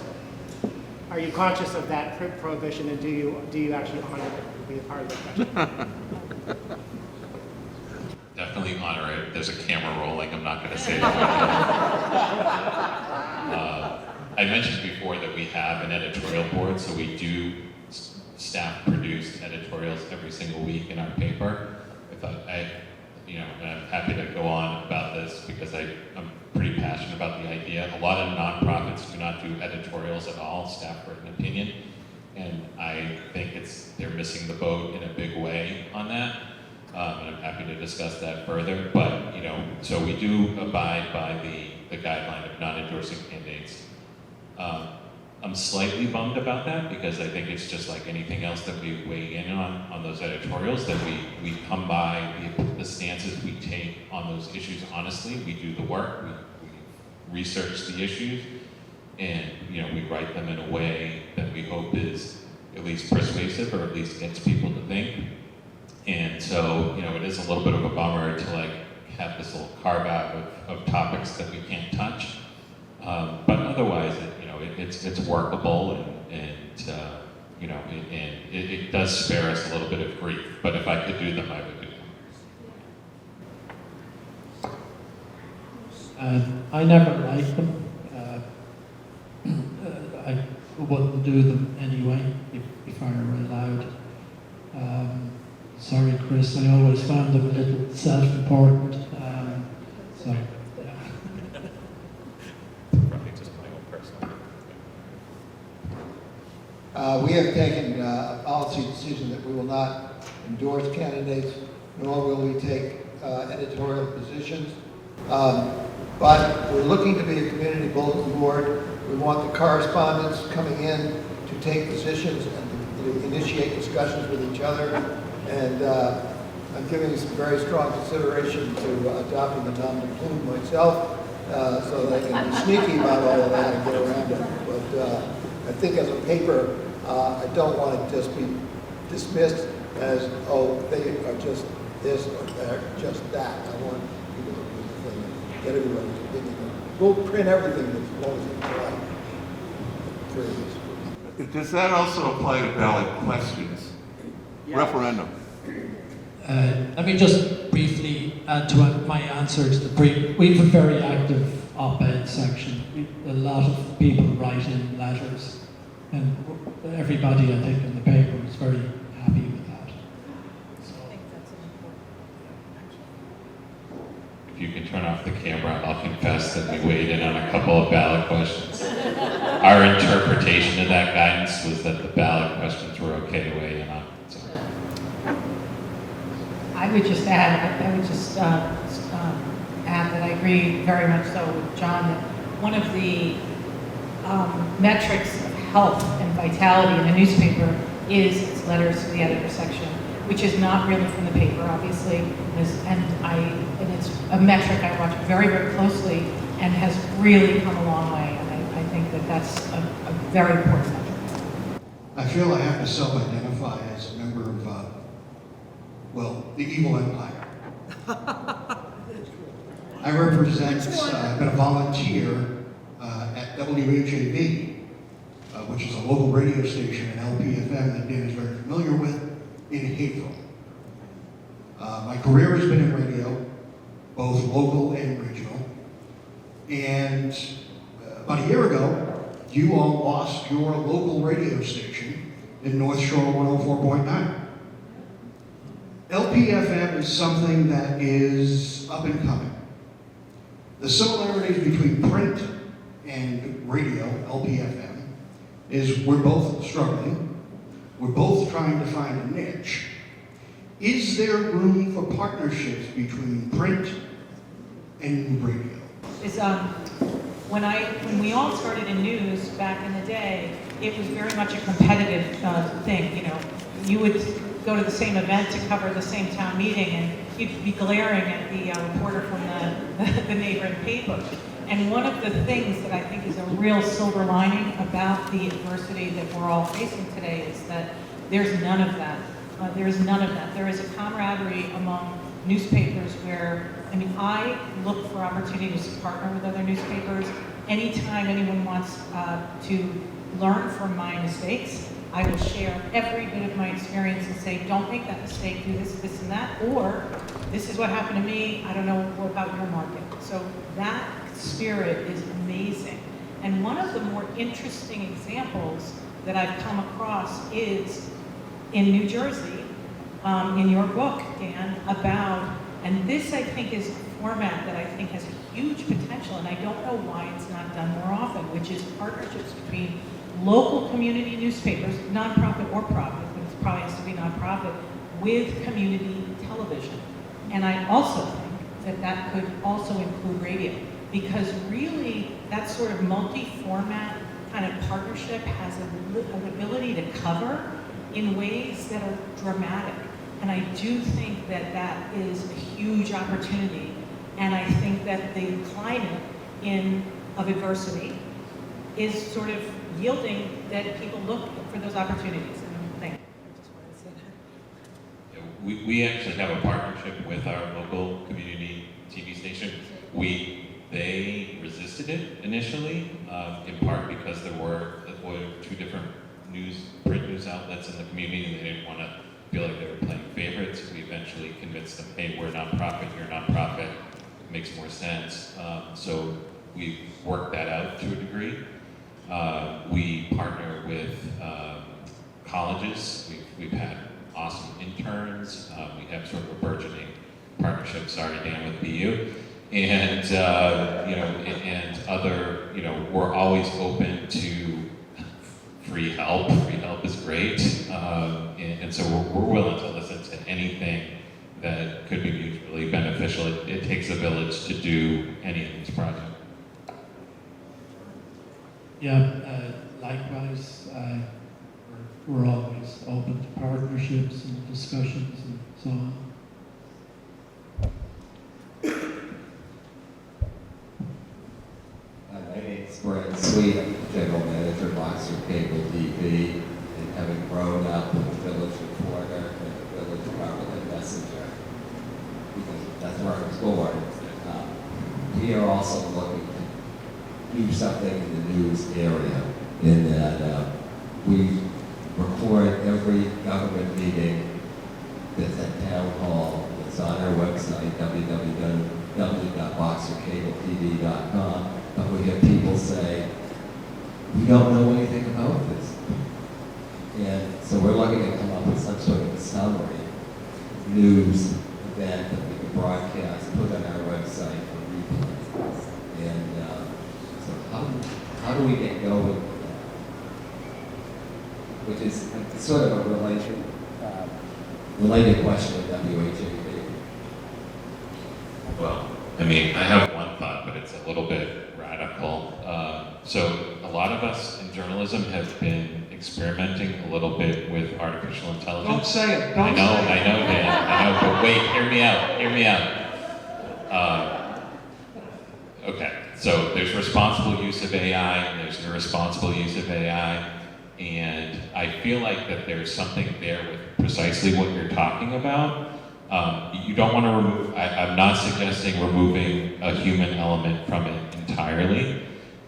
are you conscious of that prohibition, and do you actually honor it? Would be a part of the question. Definitely honor it. There's a camera rolling. I'm not going to say that. I mentioned before that we have an editorial board, so we do staff-produced editorials every single week in our paper. And I'm happy to go on about this because I'm pretty passionate about the idea. A lot of nonprofits do not do editorials at all, staff-written opinion, and I think they're missing the boat in a big way on that. And I'm happy to discuss that further. But so we do abide by the guideline of non-endorsing candidates. I'm slightly bummed about that because I think it's just like anything else that we weigh in on those editorials, that we come by the stances we take on those issues honestly. We do the work, we research the issues, and we write them in a way that we hope is at least persuasive or at least gets people to think. And so, it is a little bit of a bummer to have this little carve out of topics that we can't touch. But otherwise, it's workable, and it does spare us a little bit of grief. But if I could do them, I would do them. I never liked them. I wouldn't do them anyway if I were allowed. Sorry, Chris, I always found them a little self-important. So, yeah. Probably just my own personal. We have taken a policy decision that we will not endorse candidates, nor will we take editorial positions. But we're looking to be a community bulletin board. We want the correspondents coming in to take positions and to initiate discussions with each other. And I'm giving some very strong consideration to adopting the nom de plume myself, so that I can be sneaky about all of that and get around it. But I think as a paper, I don't want it to just be dismissed as, oh, they are just this or they're just that. I want people to do the thing and get everybody's opinion. We'll print everything as long as it's right. Does that also apply to ballot questions? Yes. Referendum? Let me just briefly add to my answer to the brief. We have a very active op-ed section. A lot of people write in letters, and everybody, I think, in the paper is very happy with that. I think that's an important, If you can turn off the camera, I'll confess that we weighed in on a couple of ballot questions. our interpretation of that guidance was that the ballot questions were okay to weigh in on. So. I would just add, add that I agree very much so with John, that one of the metrics of health and vitality in a newspaper is its letters to the editor section, which is not really from the paper, obviously, and it's a metric I watch very, very closely and has really come a long way, and I think that that's a very important metric. I feel I have to self-identify as a member of, the evil empire. I represent, I've been a volunteer at WHAV, which is a local radio station in LPFM that Dan is very familiar with, in Haverhill. My career has been in radio, both local and regional. And about a year ago, you all lost your local radio station in North Shore 104.9. LPFM is something that is up and coming. The similarities between print and radio, LPFM, is we're both struggling. We're both trying to find a niche. Is there room for partnerships between print and radio? When we all started in news back in the day, it was very much a competitive thing. You know, you would go to the same event to cover the same town meeting, and you'd be glaring at the reporter from the neighboring paper. And one of the things that I think is a real silver lining about the adversity that we're all facing today is that there's none of that. There is none of that. There is a camaraderie among newspapers where, I look for opportunities to partner with other newspapers. Anytime anyone wants to learn from my mistakes, I will share every bit of my experience and say, don't make that mistake, do this, this, and that, or this is what happened to me, I don't know what about your market. So that spirit is amazing. And one of the more interesting examples that I've come across is in New Jersey, in your book, Dan, about, and this I think is a format that I think has a huge potential, and I don't know why it's not done more often, which is partnerships between local community newspapers, nonprofit or profit, but it probably has to be nonprofit, with community television. And I also think that could also include radio, because really that sort of multi-format kind of partnership has an ability to cover in ways that are dramatic. And I do think that is a huge opportunity. And I think that the climate of adversity is sort of yielding that people look for those opportunities. And thank you. I just wanted to say that. Yeah, we actually have a partnership with our local community TV station. They resisted it initially, in part because there were two different print news outlets in the community, and they didn't want to feel like they were playing favorites. We eventually convinced them, hey, we're a nonprofit, you're a nonprofit, it makes more sense. So we worked that out to a degree. We partner with colleges. We've had awesome interns. We have sort of a burgeoning partnership, sorry Dan, with BU. And, and other, we're always open to free help. Free help is great. And so we're willing to listen to anything that could be mutually beneficial. It takes a village to do any of these projects. Yeah, likewise, we're always open to partnerships and discussions and so on. My name is Brian Sweet. I'm the General Manager of Boxer Cable TV, and having grown up with the Village Reporter and the Village Government Messenger, because that's where I was born, we are also looking to do something in the news area, in that we record every government meeting that's at Town Hall. It's on our website, www.boxercabletv.com. But we have people say, we don't know anything about this. And so we're looking to come up with some sort of a summary, news event that we can broadcast, put on our website for replay. And so how do we get going which is sort of a related question of WHAB. Well, I mean, I have one thought, but it's a little bit radical. So a lot of us in journalism have been experimenting a little bit with artificial intelligence. Don't say it, I don't know, say it. I know, Dan, I know, but wait, hear me out. Okay, so there's responsible use of AI, and there's irresponsible use of AI, and I feel like that there's something there with precisely what you're talking about. You don't want to remove, I'm not suggesting removing a human element from it entirely,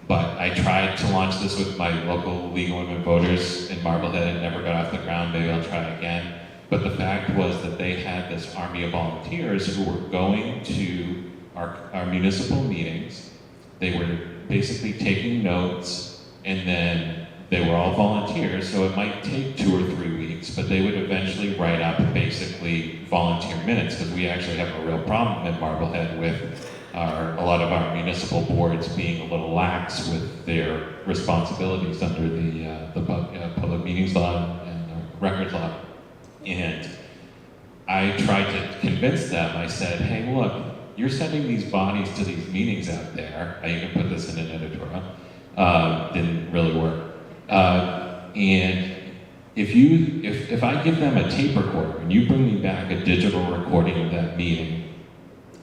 but I tried to launch this with my local League of Women Voters in Marblehead and never got off the ground. Maybe I'll try again. But the fact was that they had this army of volunteers who were going to our municipal meetings. They were basically taking notes, and then they were all volunteers, so it might take 2 or 3 weeks, but they would eventually write up basically volunteer minutes, because we actually have a real problem in Marblehead with a lot of our municipal boards being a little lax with their responsibilities under the public meetings law and the records law. And I tried to convince them. I said, hey, look, you're sending these bodies to these meetings out there. I even put this in an editorial. Didn't really work. And if I give them a tape recorder and you bring me back a digital recording of that meeting,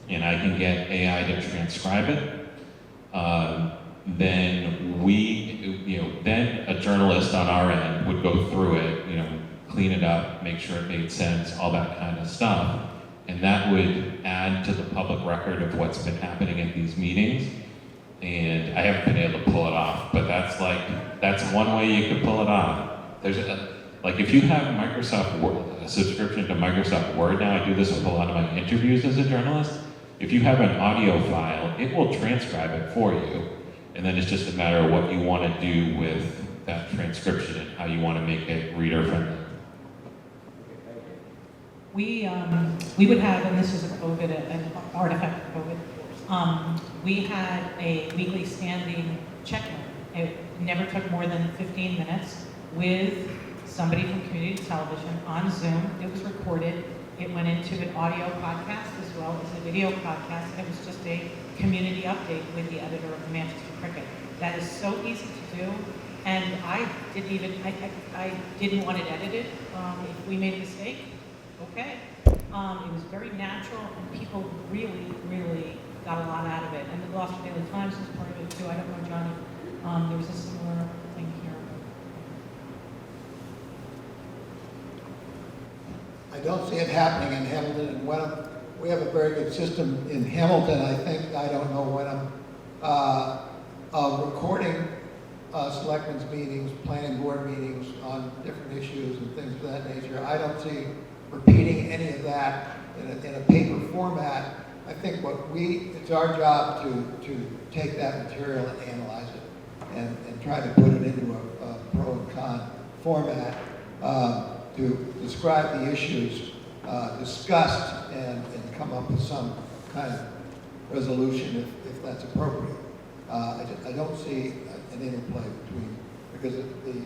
and I can get AI to transcribe it, then then a journalist on our end would go through it, clean it up, make sure it made sense, all that kind of stuff. And that would add to the public record of what's been happening at these meetings. And I haven't been able to pull it off, but that's one way you could pull it off. There's if you have Microsoft Word, a subscription to Microsoft Word now, I do this with a lot of my interviews as a journalist. If you have an audio file, it will transcribe it for you. And then it's just a matter of what you want to do with that transcription and how you want to make it reader friendly. We would have, and this is a COVID, an artifact of COVID, we had a weekly standing check-in. It never took more than 15 minutes with somebody from community television on Zoom. It was recorded. It went into an audio podcast as well as a video podcast. It was just a community update with the editor of the Manchester Cricket. That is so easy to do. And I didn't want it edited. If we made a mistake, okay. It was very natural, and people really, really got a lot out of it. And the Gloucester Daily Times was part of it too. I don't know, John, if there was a similar thing here. I don't see it happening in Hamilton and Wenham. We have a very good system in Hamilton, I think, I don't know Wenham, of recording selectmen's meetings, planning board meetings on different issues and things of that nature. I don't see repeating any of that in a paper format. I think it's our job to take that material and analyze it and try to put it into a pro and con format to describe the issues discussed and come up with some kind of resolution if that's appropriate. I don't see an interplay because the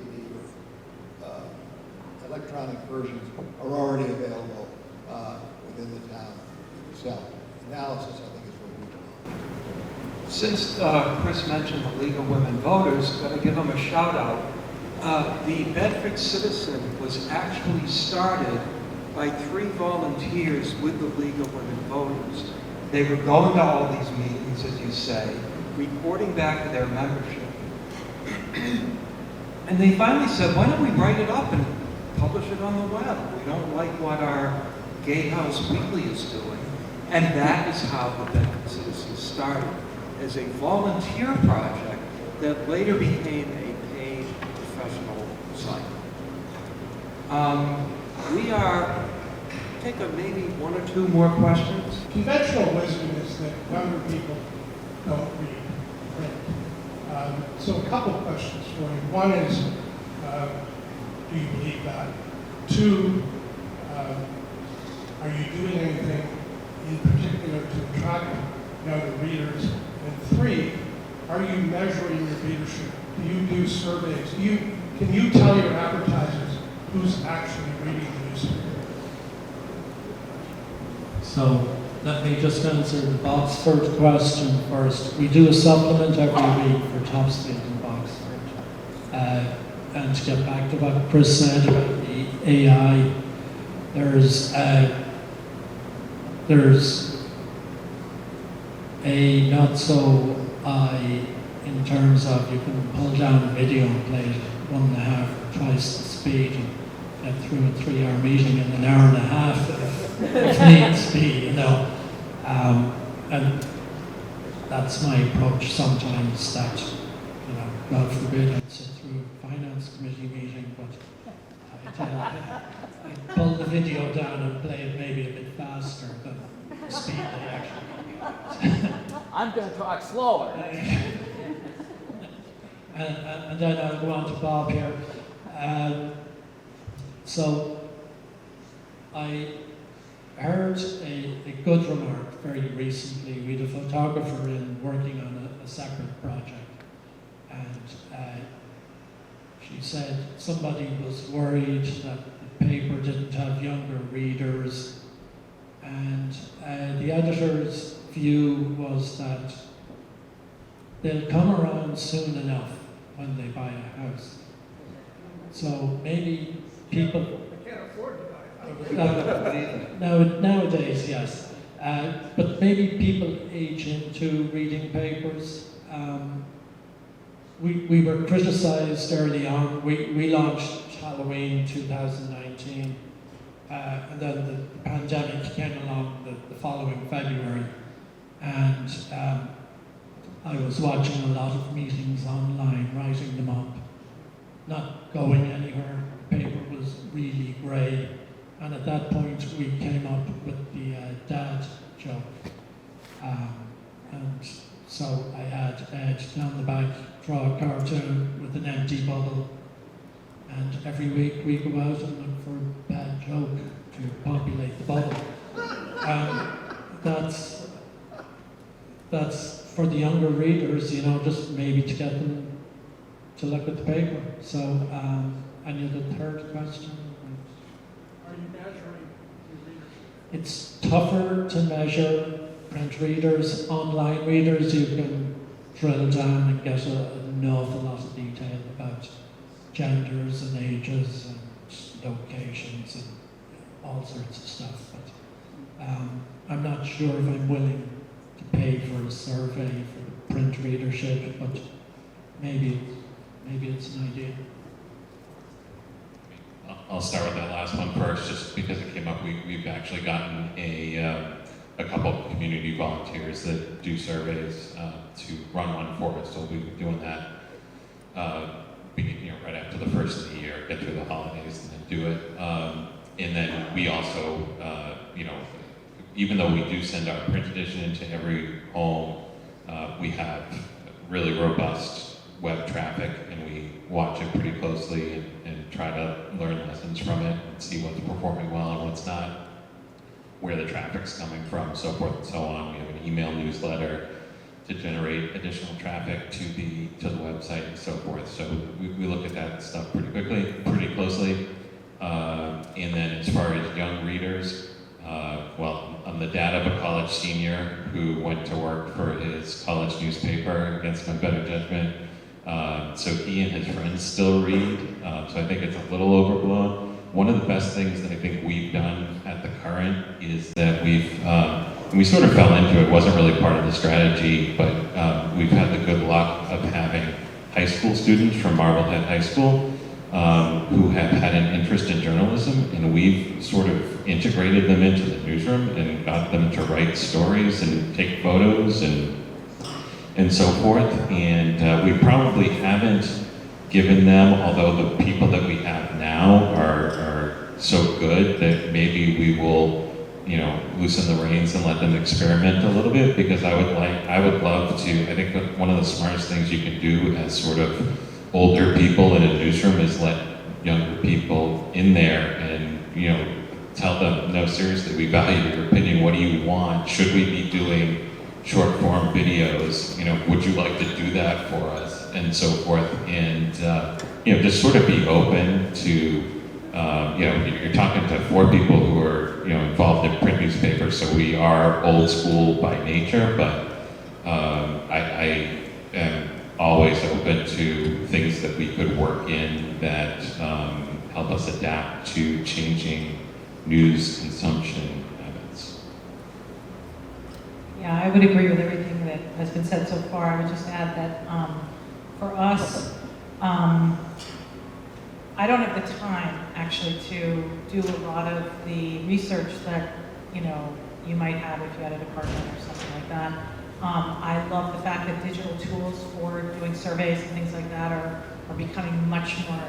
electronic versions are already available within the town itself. Analysis, I think, is what we do. Since Chris mentioned the League of Women Voters, I'm going to give him a shout out. The Bedford Citizen was actually started by 3 volunteers with the League of Women Voters. They were going to all these meetings, as you say, reporting back to their membership. And they finally said, why don't we write it up and publish it on the web? We don't like what our Gatehouse Weekly is doing. And that is how the Bedford Citizen started, as a volunteer project that later became a paid professional site. We are, take maybe 1 or 2 more questions. Conventional wisdom is that younger people don't read print. So a couple of questions for you. One is, do you believe that? 2, are you doing anything in particular to attract younger readers? And 3, are you measuring your readership? Do you do surveys? Can you tell your advertisers who's actually reading the newspaper? So let me just answer the Boxford question first. We do a supplement every week for Topsfield and Boxford. And to get back to what Chris said about the AI, there's a not so eye in terms of you can pull down a video and play it at 1.5 or twice the speed and get through a 3-hour meeting in an hour and a half if needs be, you know. And that's my approach sometimes that, you know, God forbid I'd sit through a finance committee meeting, but I'd pull the video down and play it maybe a bit faster than the speed they actually I'm going to talk slower. and then I'll go on to Bob here. So I heard a good remark very recently. We had a photographer in working on a separate project, and she said somebody was worried that the paper didn't have younger readers, and the editor's view was that they'll come around soon enough when they buy a house. So maybe people... I can't afford to buy a house. Nowadays, yes. But maybe people age into reading papers. We were criticized early on. We launched Halloween 2019, and then the pandemic came along the following February. And I was watching a lot of meetings online, writing them up, not going anywhere. The paper was really grey. And at that point, we came up with the dad joke. And so I had Ed down the back draw a cartoon with an empty bubble. And every week we go out and look for a bad joke to populate the bubble. That's for the younger readers, you know, just maybe to get them to look at the paper. So, and you had a third question? Are you measuring your readership? It's tougher to measure print readers. Online readers, you can drill down and get an awful lot of detail about genders and ages and locations and all sorts of stuff. But I'm not sure if I'm willing to pay for a survey for the print readership, but maybe it's an idea. I'll start with that last one first, just because it came up. We've actually gotten a couple of community volunteers that do surveys to run one for us. So we'll be doing that right after the first of the year, get through the holidays, and then do it. And then we also, even though we do send our print edition into every home, we have really robust web traffic, and we watch it pretty closely and try to learn lessons from it and see what's performing well and what's not, where the traffic's coming from, so forth and so on. We have an email newsletter to generate additional traffic to the website and so forth. So we look at that stuff pretty closely. And then as far as young readers, I'm the dad of a college senior who went to work for his college newspaper against my better judgment. So he and his friends still read, so I think it's a little overblown. One of the best things that I think we've done at the Current is that we sort of fell into it, wasn't really part of the strategy, but we've had the good luck of having high school students from Marblehead High School who have had an interest in journalism, and we've sort of integrated them into the newsroom and got them to write stories and take photos and so forth. And we probably haven't given them, although the people that we have now are so good that maybe we will, loosen the reins and let them experiment a little bit, because I would love to. I think that one of the smartest things you can do as sort of older people in a newsroom is let younger people in there and, tell them, no, seriously, we value your opinion. What do you want? Should we be doing short form videos? Would you like to do that for us? And so forth. And, just sort of be open to you're talking to 4 people who are, involved in print newspapers, so we are old school by nature, but I am always open to things that we could work in that help us adapt to changing news consumption habits. Yeah, I would agree with everything that has been said so far. I would just add that for us, I don't have the time actually to do a lot of the research that you might have if you had a department or something like that. I love the fact that digital tools for doing surveys and things like that are becoming much more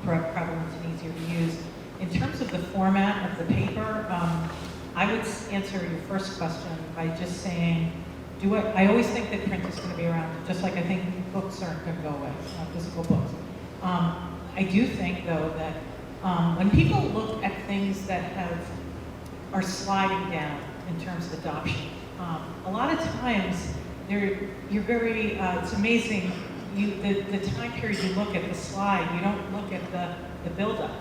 prevalent and easier to use. In terms of the format of the paper, I would answer your first question by just saying, I always think that print is going to be around, just like I think books aren't going to go away, physical books. I do think, though, that when people look at things that are sliding down in terms of adoption, a lot of times you're very, it's amazing, the time period you look at the slide, you don't look at the buildup.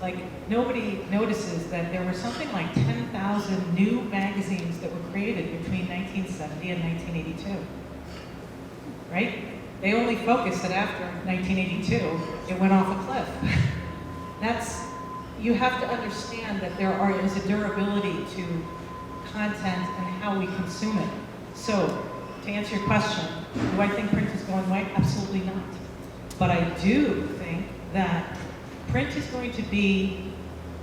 Like, nobody notices that there were something like 10,000 new magazines that were created between 1970 and 1982, right? They only focused that after 1982, it went off a cliff. You have to understand that there is a durability to content and how we consume it. So, to answer your question, do I think print is going away? Absolutely not. But I do think that print is going to be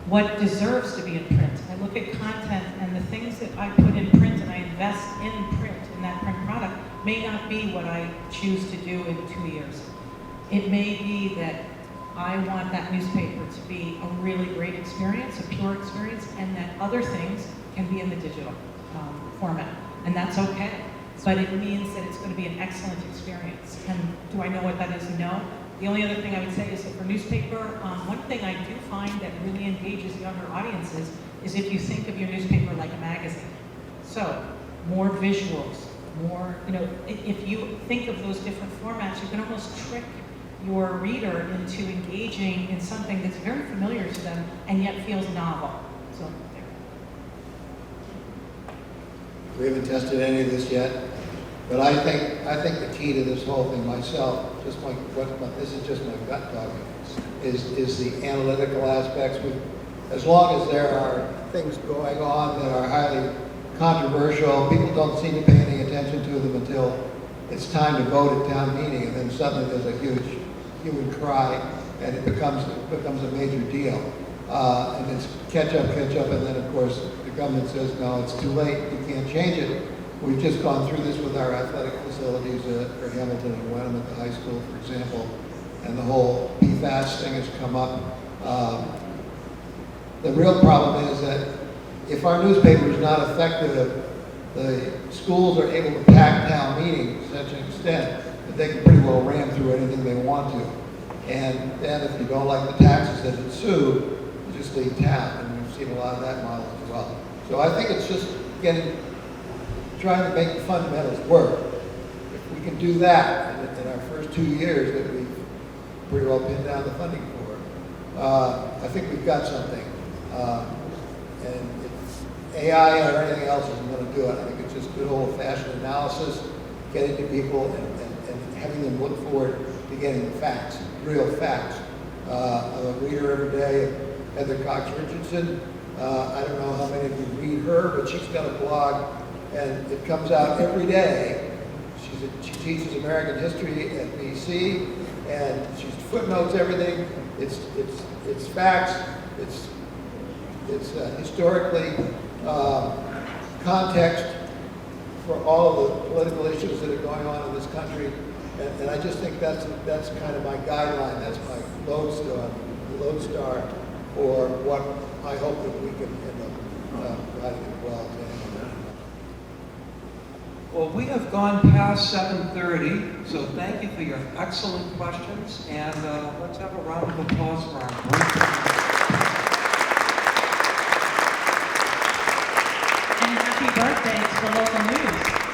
what deserves to be in print. I look at content and the things that I put in print and I invest in print, in that print product, may not be what I choose to do in 2 years. It may be that I want that newspaper to be a really great experience, a pure experience, and that other things can be in the digital format. And that's okay. But it means that it's going to be an excellent experience. And do I know what that is? No. The only other thing I would say is that for newspaper, one thing I do find that really engages younger audiences is if you think of your newspaper like a magazine. So, more visuals, more, if you think of those different formats, you can almost trick your reader into engaging in something that's very familiar to them and yet feels novel. So, there. We haven't tested any of this yet, but I think the key to this whole thing myself, this is just my gut talking, is the analytical aspects. As long as there are things going on that are highly controversial, people don't seem to pay any attention to them until it's time to vote at town meeting, and then suddenly there's a huge human cry, and it becomes a major deal. And it's catch up, and then of course the government says, no, it's too late, you can't change it. We've just gone through this with our athletic facilities for Hamilton and Wenham at the high school, for example, and the whole PFAS thing has come up. The real problem is that if our newspaper is not effective, the schools are able to pack town meetings to such an extent that they can pretty well ram through anything they want to. And then if you don't like the taxes that ensue, you just leave town, and we've seen a lot of that model as well. So I think it's just trying to make the fundamentals work. If we can do that in our first 2 years that we've pretty well pinned down the funding for, I think we've got something. And if AI or anything else isn't going to do it, I think it's just good old-fashioned analysis, getting to people and having them look forward to getting the facts, real facts. I'm a reader every day of Heather Cox Richardson. I don't know how many of you read her, but she's got a blog, and it comes out every day. She teaches American history at BC, and she footnotes everything. It's facts. It's historically context for all of the political issues that are going on in this country, and I just think that's kind of my guideline. That's my lodestar for what I hope that we can end up providing as well. Well, we have gone past 7:30, so thank you for your excellent questions, and let's have a round of applause for our group. And happy birthday to the local news.